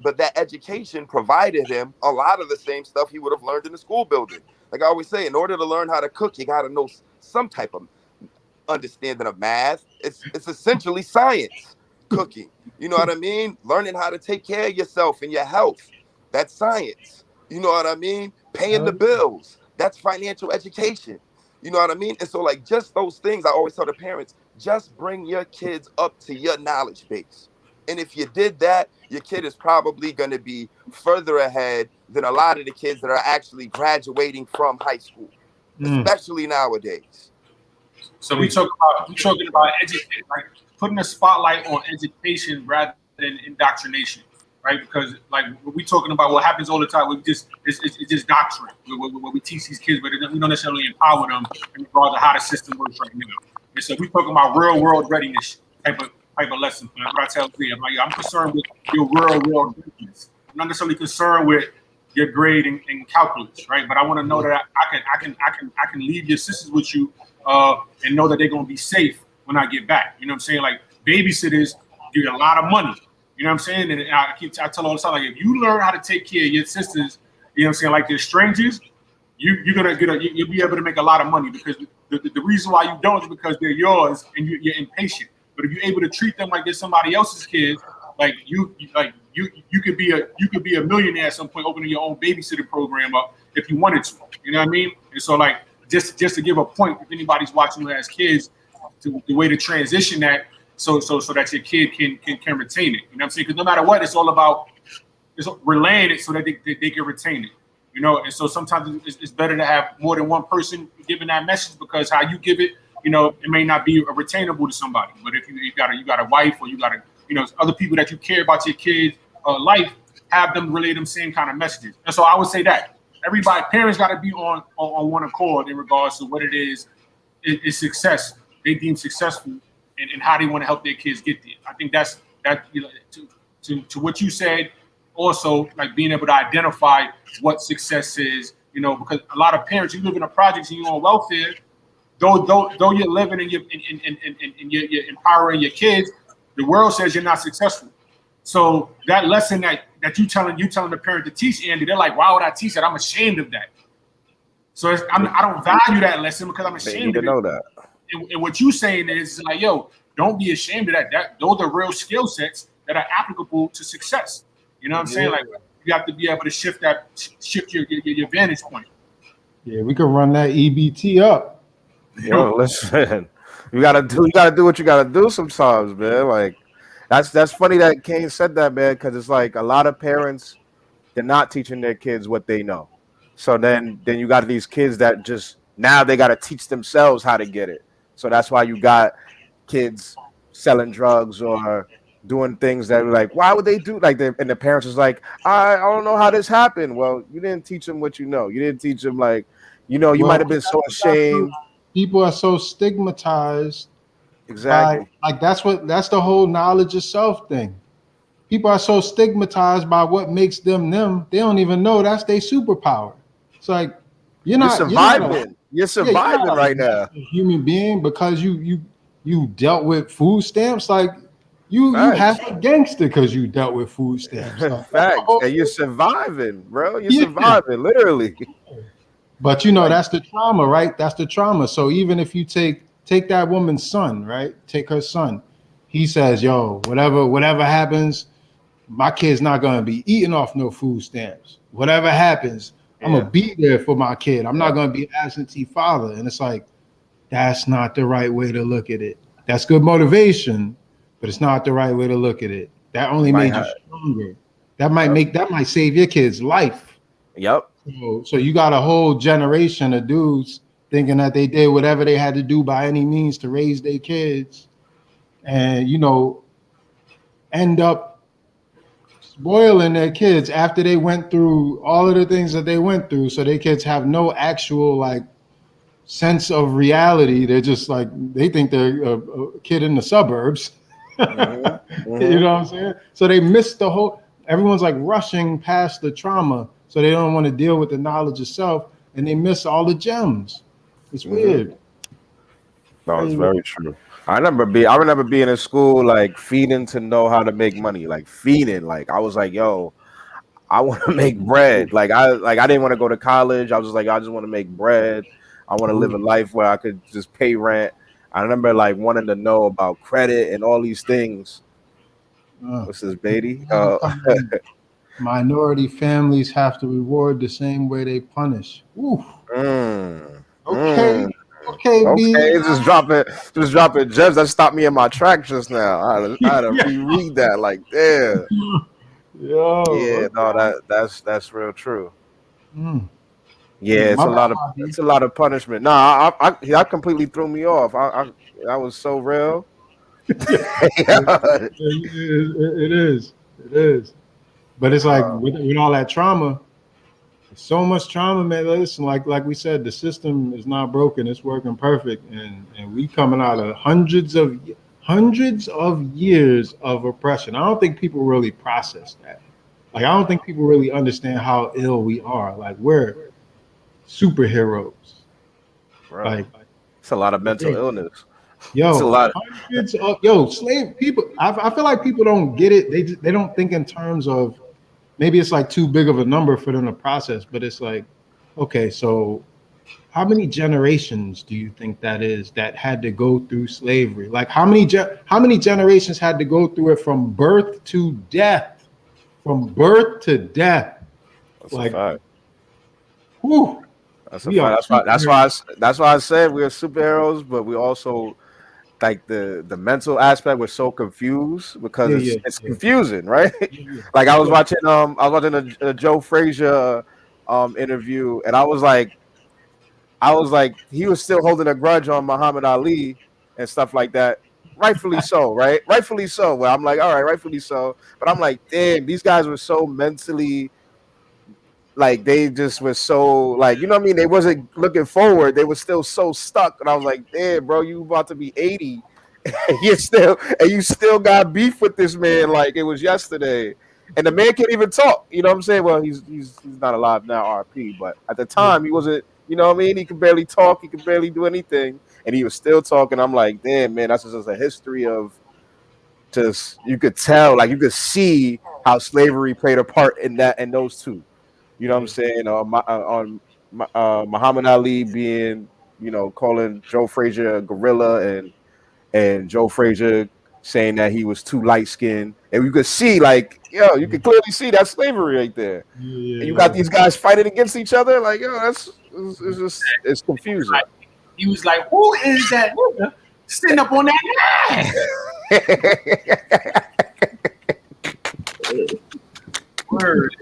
but that education provided him a lot of the same stuff he would have learned in the school building. Like I always say, in order to learn how to cook, you got to know some type of understanding of math. It's essentially science, cooking. You know what I mean? Learning how to take care of yourself and your health. That's science. You know what I mean? Paying the bills. That's financial education. You know what I mean? And so like just those things, I always tell the parents, just bring your kids up to your knowledge base. And if you did that, your kid is probably going to be further ahead than a lot of the kids that are actually graduating from high school, especially nowadays. So we're talking about education, like putting a spotlight on education rather than indoctrination, right? Because like we're talking about what happens all the time. It's just doctrine. We teach these kids, but we don't necessarily empower them in regards to how the system works right now. And so we're talking about real world readiness type of lesson. That's what I tell them. I'm concerned with your real world readiness. I'm not necessarily concerned with your grade in calculus, right? But I want to know that I can leave your sisters with you and know that they're gonna be safe when I get back. You know what I'm saying? Like babysitters get a lot of money. You know what I'm saying? And I tell all the time, like if you learn how to take care of your sisters, you know what I'm saying, like they're strangers, you'll be able to make a lot of money, because the reason why you don't is because they're yours and you're impatient. But if you're able to treat them like they're somebody else's kids, like you could be a millionaire at some point, opening your own babysitter program up if you wanted to. You know what I mean? And so like just to give a point, if anybody's watching who has kids, to the way to transition that so that your kid can retain it. You know what I'm saying? Because no matter what, it's all about relaying it so that they can retain it. You know, and so sometimes it's better to have more than one person giving that message, because how you give it, you know, it may not be retainable to somebody. But if you got a wife, or you got other people that you care about your kids' life, have them relay them same kind of messages. And so I would say that parents got to be on one accord in regards to what it is success they deem successful, and how they want to help their kids get there. I think that to what you said. Also, like being able to identify what success is, you know, because a lot of parents, you live in a project and you're on welfare, though you're living and you're empowering your kids, the world says you're not successful. So that lesson that you telling the parent to teach, Andy, they're like, why would I teach that? I'm ashamed of that. So I don't value that lesson because I'm ashamed of it. Know that. And what you saying is like, yo, don't be ashamed of that. Those are real skill sets that are applicable to success. You know what I'm saying? Like, you have to be able to shift your vantage point. Yeah, we can run that EBT up. Yo, listen, you gotta do what you gotta do sometimes, man. Like, that's funny that Kane said that, man, because it's like a lot of parents, they're not teaching their kids what they know. So then you got these kids that just now they gotta teach themselves how to get it. So that's why you got kids selling drugs or doing things that are like, why would they do like that? And the parents is like, I don't know how this happened. Well, you didn't teach them what you know. You didn't teach them, like, you know, you might have been so ashamed. People are so stigmatized. Exactly. Like that's the whole knowledge of self thing. People are so stigmatized by what makes them. They don't even know that's their superpower. It's like you're surviving. You're surviving right now. A human being because you dealt with food stamps. Like you have a gangster because you dealt with food stamps. Like, Facts. And you're surviving, bro. You're surviving, literally. But you know, that's the trauma, right? That's the trauma. So even if you take that woman's son, right? Take her son. He says, yo, whatever happens, my kid's not gonna be eating off no food stamps. Whatever happens, I'm gonna be there for my kid. I'm not gonna be an absentee father. And it's like, that's not the right way to look at it. That's good motivation, but it's not the right way to look at it. That only made you stronger. That might save your kid's life. Yep. So you got a whole generation of dudes thinking that they did whatever they had to do by any means to raise their kids, and you know, end up spoiling their kids after they went through all of the things that they went through. So their kids have no actual like sense of reality. They're just like, they think they're a kid in the suburbs. Mm-hmm. You know what I'm saying? So they missed everyone's like rushing past the trauma. So they don't want to deal with the knowledge of self, and they miss all the gems. It's weird. No, it's very true. I remember being in school, like feeding to know how to make money, like feeding. Like I was like, yo, I want to make bread. Like I didn't want to go to college. I was just like, I just want to make bread. I want to live a life where I could just pay rent. I remember like wanting to know about credit and all these things. What's this, Beatty? Minority families have to reward the same way they punish. Okay, B. Just dropping gems that stopped me in my tracks just now. I had to reread that. Like, damn. Yeah, no, that's real true. Yeah, it's a lot of punishment. No, I completely threw me off. I was so real. It is. But it's like with all that trauma, so much trauma, man. Listen, like we said, the system is not broken; it's working perfect, and we coming out of hundreds of years of oppression. I don't think people really process that. Like, I don't think people really understand how ill we are. Like, we're superheroes. Right. Like, it's a lot of mental illness. Yo, it's a lot of slave people. I feel like people don't get it. They don't think in terms of, maybe it's like too big of a number for them to process, but it's like, okay, so how many generations do you think that is that had to go through slavery? Like how many generations had to go through it from birth to death? From birth to death. That's like, whew. That's a We are fact. That's why I said we're superheroes, but we also like the mental aspect. We're so confused because yeah, it's yeah, confusing, right? yeah. Like Yeah. I was watching a Joe Frazier interview, and I was like, he was still holding a grudge on Muhammad Ali and stuff like that. Rightfully so, right? Rightfully so. Well, I'm like, all right, rightfully so. But I'm like, damn, these guys were so mentally like they just were so like, you know what I mean? They wasn't looking forward. They were still so stuck. And I was like, damn, bro, you about to be 80 and you still got beef with this man like it was yesterday. And the man can't even talk. You know what I'm saying? Well, he's not alive now, RP. But at the Yeah. time, he wasn't. You know what I mean? He could barely talk. He could barely do anything, and he was still talking. I'm like, damn, man, that's just a history of just you could tell, like you could see how slavery played a part in that and those two. You know what I'm Yeah. saying? Muhammad Ali being, calling Joe Frazier a gorilla and Joe Frazier saying that he was too light skinned. And you could see, like, you could clearly see that slavery right there. And you got Yeah. these guys fighting against each other. Like, it's confusing. He was like, "Who is that nigga sitting up on that ass?" Word,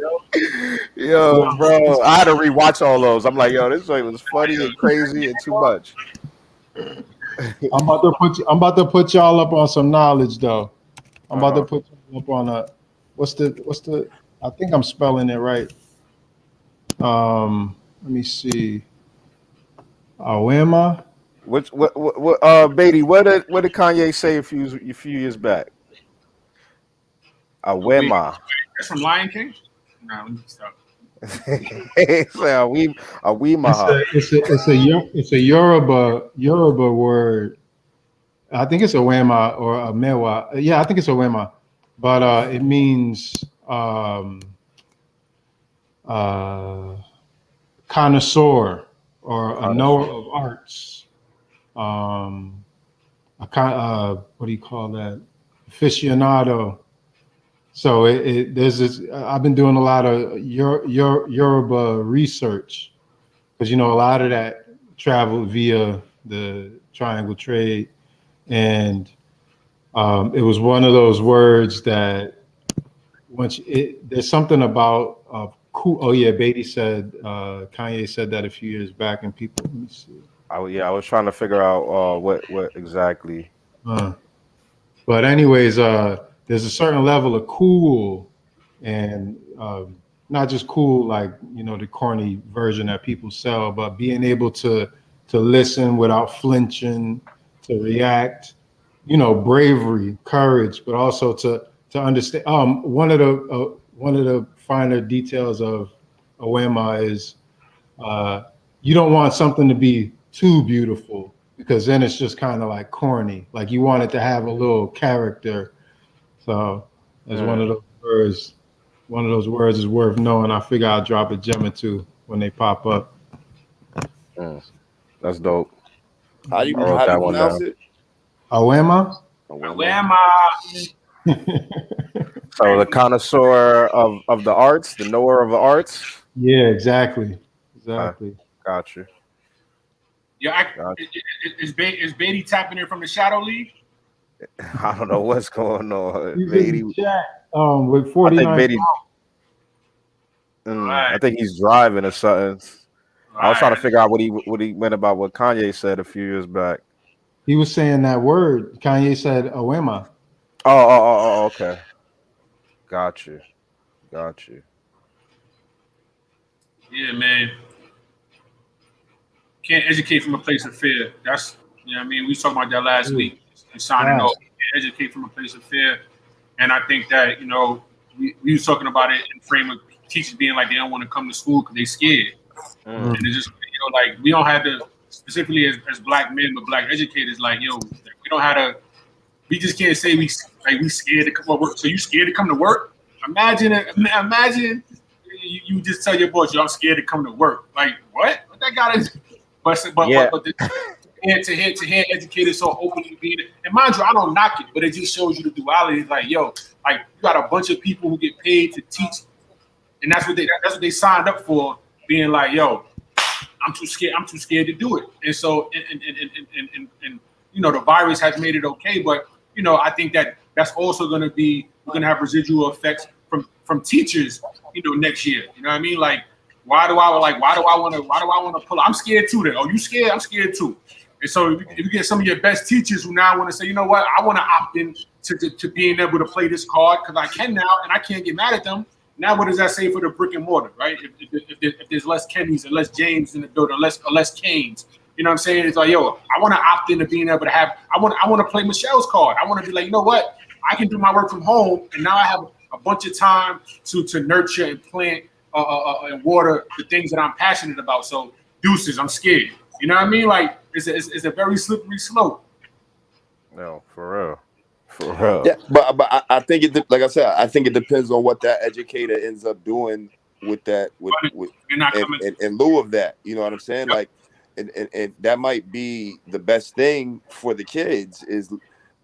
Yo, bro, I had to rewatch all those. I'm like, yo, this joint was funny and crazy and too much. I'm about to put y'all up on some knowledge though. I'm about to put you up on a what's the I think I'm spelling it right. Let me see. Awema. Beatty, what did Kanye say a few years back? Awema. That's from Lion King. Nah, let me stop. It's like Awema. It's a Yoruba word. I think it's Awema or a Mewa. Yeah, I think it's Awema, but it means uh, connoisseur or a knower of arts. What do you call that? Aficionado. So there's this. I've been doing a lot of Yoruba research because a lot of that traveled via the triangle trade, and it was one of those words that there's something about cool. Oh yeah, Beatty said Kanye said that a few years back, and people. Let me see. I was trying to figure out what exactly. But anyways, there's a certain level of cool, and not just cool like the corny version that people sell, but being able to listen without flinching, to react, bravery, courage, but also to understand. One of the finer details of Oema is you don't want something to be too beautiful because then it's just kind of like corny. Like you want it to have a little character. So there's one of those words. One of those words is worth knowing. I figure I'll drop a gem or two when they pop up. That's dope. How do you pronounce it? Oema? Awema. So the connoisseur of the arts, the knower of the arts. Yeah, exactly. Got you. Yeah, is Beatty tapping in from the Shadow League? I don't know what's going on. He's Beatty, in the chat, with 49. I think Beatty. I think he's driving or something. I was trying to figure out what he meant about what Kanye said a few years back. He was saying that word. Kanye said Oema. Oh, okay. Got you. Yeah, man. Can't educate from a place of fear. That's I mean. We was talking about that last week. And signing off. Can't educate from a place of fear. And I think that, we was talking about it in frame of teachers being like they don't want to come to school because they scared. And it's just like we don't have to specifically as black men but black educators we don't have to. We just can't say we scared to come to work. So you scared to come to work? Imagine you just tell your boss, I'm scared to come to work. Like what? What that got to? But the hand-to-hand educators so openly being it. And mind you, I don't knock it, but it just shows you the duality. It's like, you got a bunch of people who get paid to teach, and that's what they signed up for, being like, I'm too scared. I'm too scared to do it. And so, and you know, the virus has made it okay, but you know, I think that that's also going to be we're going to have residual effects from teachers, you know, next year. You know what I mean? Like, why do I want to pull? I'm scared too. Then, oh, you scared? I'm scared too. And so, if you get some of your best teachers who now want to say, you know what, I want to opt in to being able to play this card because I can now, and I can't get mad at them. Now, what does that say for the brick and mortar, right? If there's less Kennys and less James in the building, or less Canes, you know what I'm saying? It's like, yo, I want to opt into being able to have. I want to play Michelle's card. I want to be like, you know what? I can do my work from home, and now I have a bunch of time to nurture and plant and water the things that I'm passionate about. So, deuces, I'm scared. You know what I mean? Like, it's a very slippery slope. No, for real. For real. Yeah, but I think like I said, I think it depends on what that educator ends up doing with that in lieu of that. You know what I'm saying? Yep. Like, and that might be the best thing for the kids is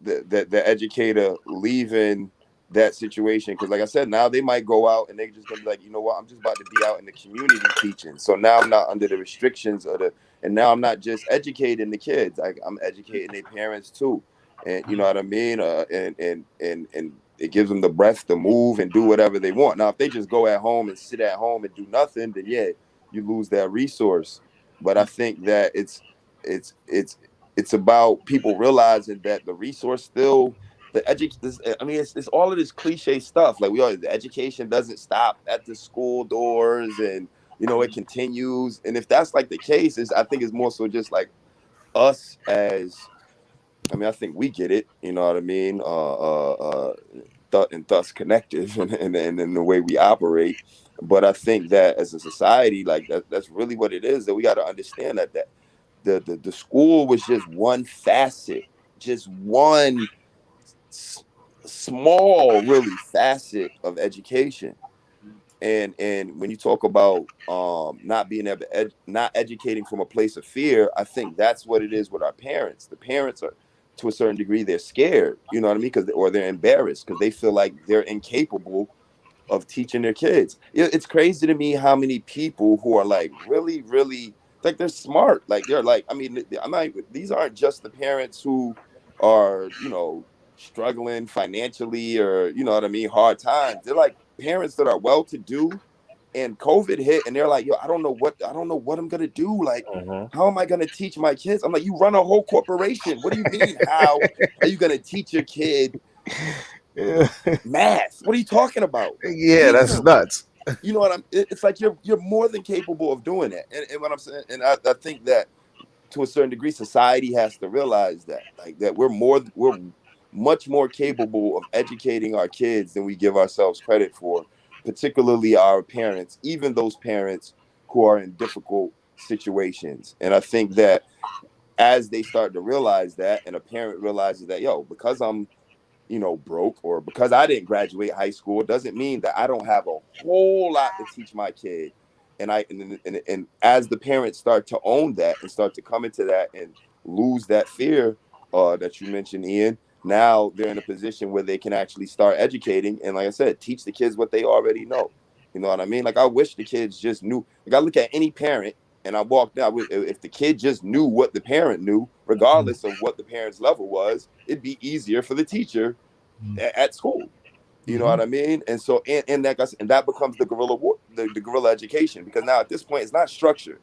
the educator leaving that situation, because like I said, now they might go out and they're just gonna be like, you know what, I'm just about to be out in the community teaching. So now I'm not under the restrictions and now I'm not just educating the kids, I'm educating their parents too. And you know what I mean? And it gives them the breath to move and do whatever they want. Now, if they just go at home and sit at home and do nothing, then yeah, you lose that resource. But I think that it's about people realizing that the resource still it's all of this cliche stuff. Like the education doesn't stop at the school doors, and you know it continues. And if that's like the case, I think it's more so just like us as. I mean, I think we get it. You know what I mean? And thus connective, and in the way we operate. But I think that as a society, like that's really what it is. That we got to understand that the school was just one facet, just one small, really facet of education. And when you talk about not being able to not educating from a place of fear, I think that's what it is with our parents. The parents are, to a certain degree, they're scared, you know what I mean? Or they're embarrassed because they feel like they're incapable of teaching their kids. It's crazy to me how many people who are like really, really, like they're smart. Like they're like, I mean, these aren't just the parents who are, you know, struggling financially or, you know what I mean, hard times. They're like parents that are well-to-do, and COVID hit and they're like, yo, I don't know what I'm gonna do. Like, how am I gonna teach my kids? I'm like, you run a whole corporation. What do you mean? How are you gonna teach your kid math? What are you talking about? Yeah, that's nuts. You know what it's like you're more than capable of doing that. And what I'm saying, and I think that to a certain degree, society has to realize that, like, that we're much more capable of educating our kids than we give ourselves credit for, particularly our parents, even those parents who are in difficult situations. And I think that as they start to realize that, and a parent realizes that, yo, because I'm, you know, broke, or because I didn't graduate high school, doesn't mean that I don't have a whole lot to teach my kid. And as the parents start to own that and start to come into that and lose that fear that you mentioned, Ian, now they're in a position where they can actually start educating and, like I said, teach the kids what they already know. You know what I mean? Like, I wish the kids just knew. Like, I look at any parent and I walk down with, if the kid just knew what the parent knew, regardless of what the parent's level was, it'd be easier for the teacher at school. You know what I mean? And so, and that becomes the guerrilla education, because now at this point it's not structured.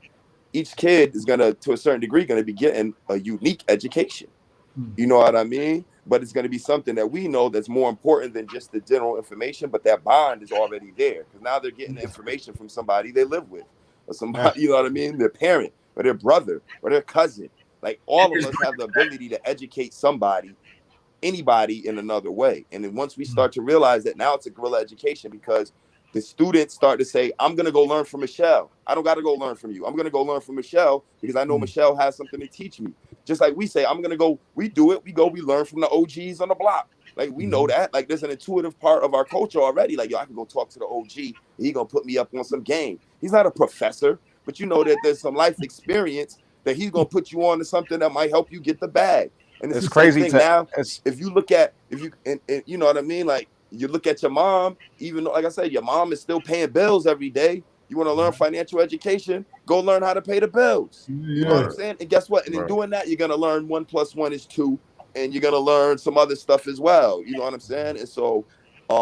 Each kid is gonna, to a certain degree, gonna be getting a unique education. You know what I mean? But it's gonna be something that we know that's more important than just the general information. But that bond is already there, because now they're getting the information from somebody they live with, or somebody, you know what I mean, their parent or their brother or their cousin. Like, all of us have the ability to educate anybody in another way. And then once we start to realize that, now it's a guerrilla education, because the students start to say, I'm going to go learn from Michelle. I don't got to go learn from you. I'm going to go learn from Michelle because I know Michelle has something to teach me. Just like we say, I'm going to go, we do it. We learn from the OGs on the block. Like, we know that. Like, there's an intuitive part of our culture already. Like, yo, I can go talk to the OG. He going to put me up on some game. He's not a professor, but you know that there's some life experience that he's going to put you on to something that might help you get the bag. And it's crazy now. If you look at, and you know what I mean? Like, you look at your mom, even though, like I said, your mom is still paying bills every day. You want to learn financial education? Go learn how to pay the bills. You know what I'm Yeah. saying? And guess what? And in doing that, you're gonna learn 1 + 1 is 2, and you're gonna learn some other stuff as well. You know what I'm saying? And so, I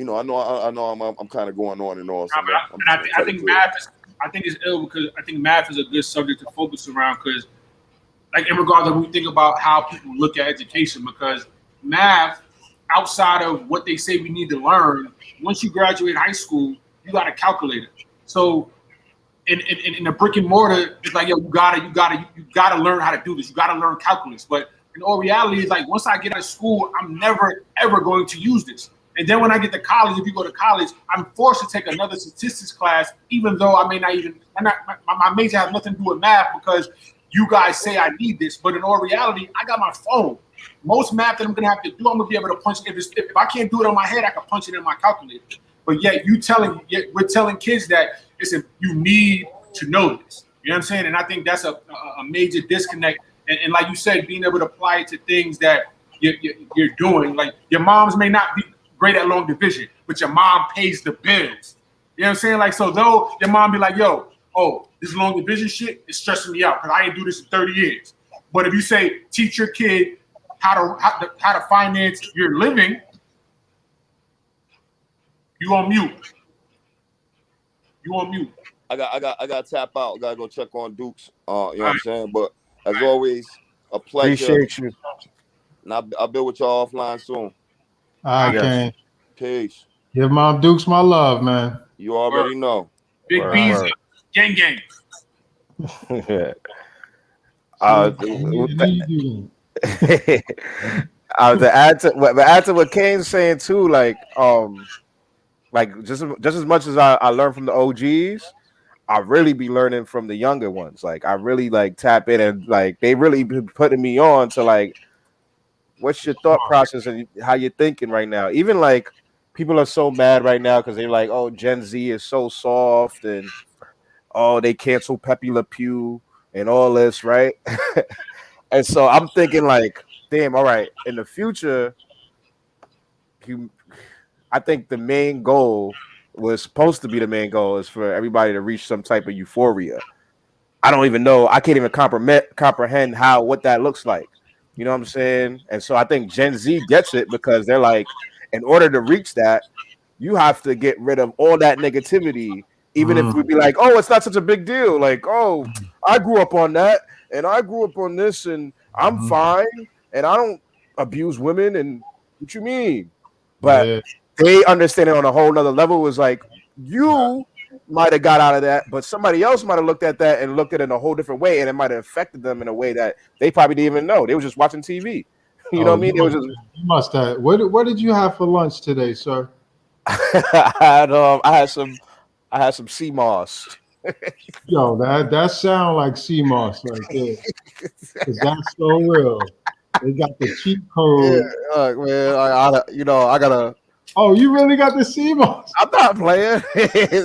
know I'm kind of going on and on. So I'm just gonna I cut it think there. I think it's ill because I think math is a good subject to focus around because, like, in regards to when we think about how people look at education, because math, outside of what they say we need to learn, once you graduate high school, you got a calculator. So in a brick and mortar, it's like, yo, you gotta learn how to do this. You gotta learn calculus. But in all reality, it's like once I get out of school, I'm never ever going to use this. And then when I get to college, if you go to college, I'm forced to take another statistics class, even though I may not even. My major has nothing to do with math because you guys say I need this. But in all reality, I got my phone. Most math that I'm gonna have to do, I'm gonna be able to punch. If I can't do it on my head, I can punch it in my calculator. But yet we're telling kids that you need to know this. You know what I'm saying? And I think that's a major disconnect. And like you said, being able to apply it to things that you're doing. Like your moms may not be great at long division, but your mom pays the bills. You know what I'm saying? Like, so though your mom be like, yo, this long division shit is stressing me out because I ain't do this in 30 years. But if you say teach your kid how to finance your living, you on mute. You on mute. I got to tap out. Gotta go check on Dukes. You know what I'm saying? But as always, a pleasure. Appreciate you. And I'll be with y'all offline soon. All right, Kane. Peace. Give Mom Dukes my love, man. You already know. Big B's, gang. To add to what Kane's saying too, like just as much as I learned from the OGs, I really be learning from the younger ones. Like I really like tap in and like they really be putting me on to like what's your thought process and how you're thinking right now. Even like people are so mad right now because they're like, oh, Gen Z is so soft and they cancel Pepe Le Pew and all this, right? And so I'm thinking like, damn, all right, in the future, I think the main goal was supposed to be the main goal is for everybody to reach some type of euphoria. I don't even know. I can't even comprehend what that looks like. You know what I'm saying? And so I think Gen Z gets it because they're like, in order to reach that, you have to get rid of all that negativity. Even if we be like, oh, it's not such a big deal. Like, oh, I grew up on that and I grew up on this and I'm fine and I don't abuse women and what you mean? But they understand it on a whole nother level. It was like, you might have got out of that, but somebody else might have looked at that and looked at it in a whole different way, and it might have affected them in a way that they probably didn't even know. They were just watching TV. You know what I mean? It was just. You must have. What did you have for lunch today, sir? I had some sea moss. Yo, that sound like sea moss right there. Cause that's so real. They got the cheat code. Yeah, man, I gotta. Oh, you really got the sea moss? I'm not playing.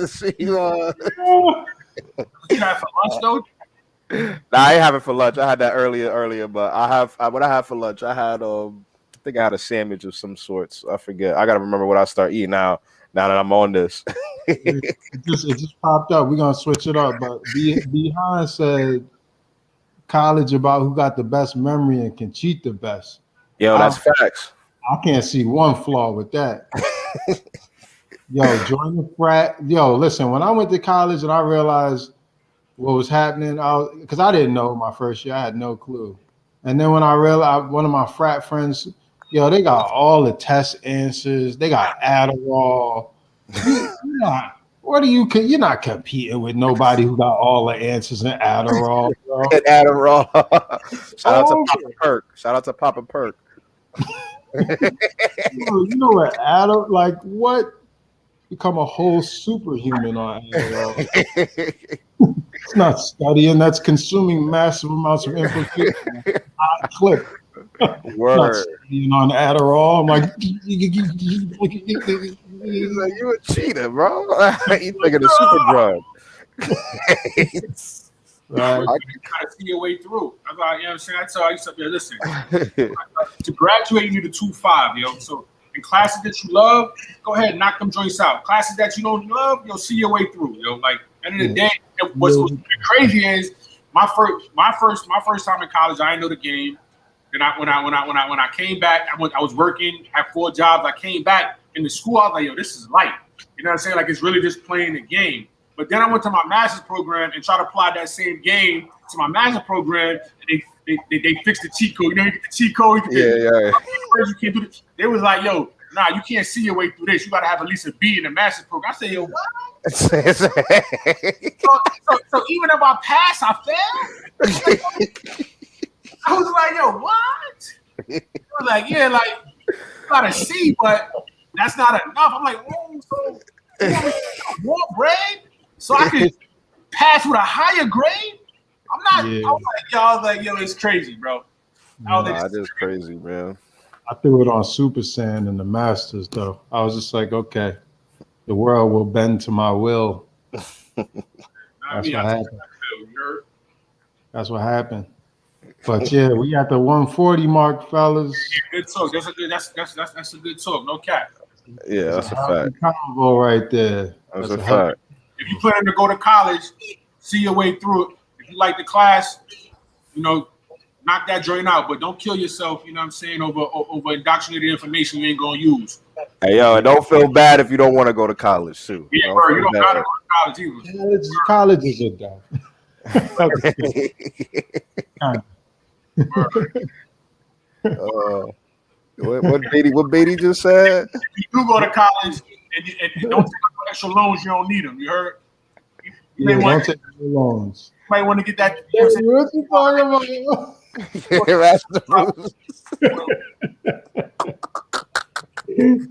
Sea moss. You have for lunch though? Nah, I ain't have it for lunch. I had that earlier, but what I had for lunch. I had I think I had a sandwich of some sorts. I forget. I gotta remember what I start eating now. Now that I'm on this, it just popped up. We're gonna switch it up. But Behind said college about who got the best memory and can cheat the best. Yo, that's facts. I can't see one flaw with that. Yo, join the frat. Yo, listen, when I went to college and I realized what was happening, because I didn't know my first year, I had no clue. And then when I realized one of my frat friends, they got all the test answers. They got Adderall. You're not competing with nobody who got all the answers in Adderall, bro. Adderall. Shout out to Papa Perk. You know what Adderall? Like what? Become a whole superhuman on Adderall. It's not studying. That's consuming massive amounts of information. I click. Word. Not studying on Adderall. I'm like, you a cheater, bro. You taking a super drug. Right. You gotta see your way through. You know what I'm saying? I tell you something. Listen, to graduate, you need a 2.5, yo. So And classes that you love, go ahead, knock them joints out. Classes that you don't love, you'll see your way through. Like end of the day, what's crazy is my first time in college, I didn't know the game. Then when I came back, I was working, had 4 jobs. I came back in the school, I was like, yo, this is light. You know what I'm saying? Like it's really just playing the game. But then I went to my master's program and tried to apply that same game to my master's program, and they fixed the cheat code. You know, you get the cheat code. You can't do this. They was like, yo, nah, you can't see your way through this. You got to have at least a B in the master's program. I said, yo, what? so even if I pass, I fail? I was like, yo, what? I was like, yeah, like, you got a C, but that's not enough. I'm like, oh, so you want me to more grade so I can pass with a higher grade? I'm not. Yeah. I was like, yo, it's crazy, bro. That is crazy, man. I threw it on Super Saiyan in the Masters, though. I was just like, okay, the world will bend to my will. That's what happened. That's what happened. But yeah, we got the 140 mark, fellas. Yeah, good talk. That's a good talk. No cap. Yeah, that's a fact. Combo right there. That's a fact. If you plan to go to college, see your way through it. If you like the class, you know, knock that joint out. But don't kill yourself. You know what I'm saying? Over indoctrinated information you ain't gonna use. Hey yo, and don't feel bad if you don't want to go to college too. Yeah, bro, you don't gotta go to college either. College is a dumb. What Beatty just said? If you do go to college and don't take extra loans, you don't need them. You heard? You may want to take loans. You might want to get that. What you talking about?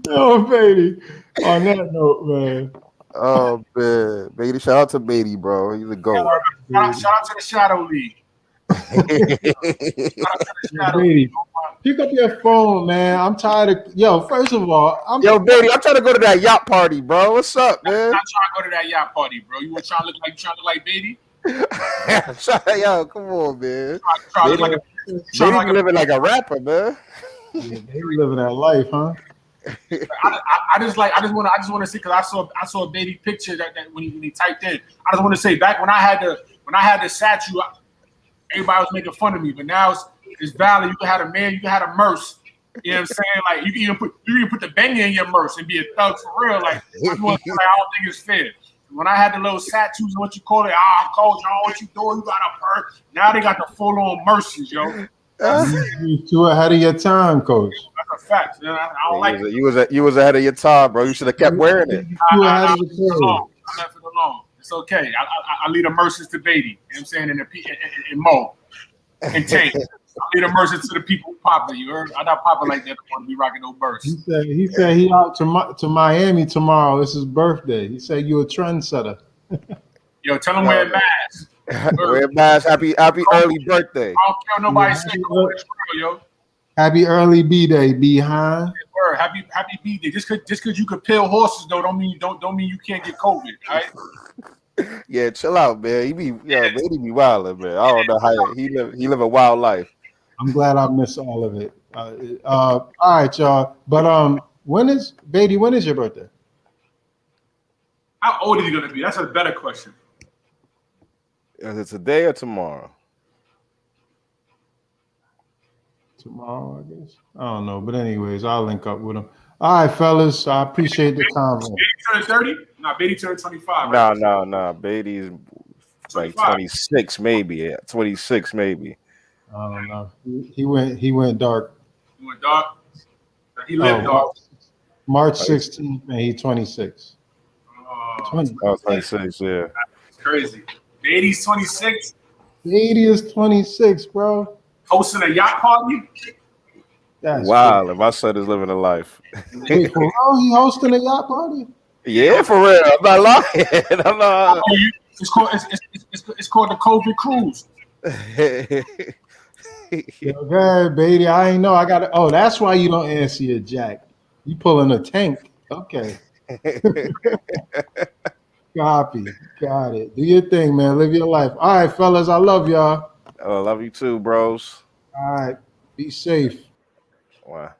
Oh, Beatty. On that note, man. Oh man, Beatty! Shout out to Beatty, bro. He's a goat. Shout out to the Shadow League. Pick up your phone, man. I'm tired of first of all, Beatty, I'm trying to go to that yacht party, bro. What's up, man? I'm trying to go to that yacht party, bro. You want to try to look like Beatty? Yo, come on, man. Beatty living like a rapper, man. Yeah, they living that life, huh? I just want to see, because I saw a Beatty picture that when he typed in. I just want to say, back when I had the statue, everybody was making fun of me, but now it's valid. You can have a man, you can have a merce. You know what I'm saying? Like you can even put the Benny in your merce and be a thug for real. Like I don't think it's fair. When I had the little statues and what you call it, coach, what you doing? You got a perk. Now they got the full on mercies, yo. You too ahead of your time, coach. That's a fact. I don't like it. You was ahead of your time, bro. You should have kept wearing it. I left it alone. It's okay. I lead the mercies to Beatty. You know what I'm saying? And Mo. And Tank. I lead the mercies to the people who popular. You heard? I'm not popular like that. I don't want to be rocking no bursts. He said he out to Miami tomorrow. It's his birthday. He said you're a trendsetter. Yo, tell him wear a mask. Wear a mask. Happy early birthday. I don't care nobody say yo. Happy early B-Day, behind. Happy B-Day. Just cause you could pill horses though, don't mean you can't get COVID, right? Yeah, chill out, man. Beatty be wildin', man. I don't know how he live a wild life. I'm glad I missed all of it. All right, y'all. But when is your birthday? How old is he gonna be? That's a better question. Is it today or tomorrow? Tomorrow, I guess. I don't know. But anyways, I'll link up with him. All right, fellas. I appreciate the convo. Beatty turned 30? No, Beatty turned 25. Right? No. Beatty's like 26, maybe. Yeah, 26, maybe. I don't know. He went dark. He went dark? He lived dark. March 16th, and he's 26. 26, yeah. That's crazy. Beatty's 26? Beatty is 26, bro. Hosting a yacht party? That's wow, crazy. If my son is living a life. Wait, for real? He hosting a yacht party? Yeah, for real. I'm not lying. It's called the COVID cruise. Okay, baby. I ain't know. I got it. Oh, that's why you don't answer your jack. You pulling a tank. Okay. Copy. Got it. Do your thing, man. Live your life. All right, fellas. I love y'all. I love you too, bros. All right. Be safe. Wow.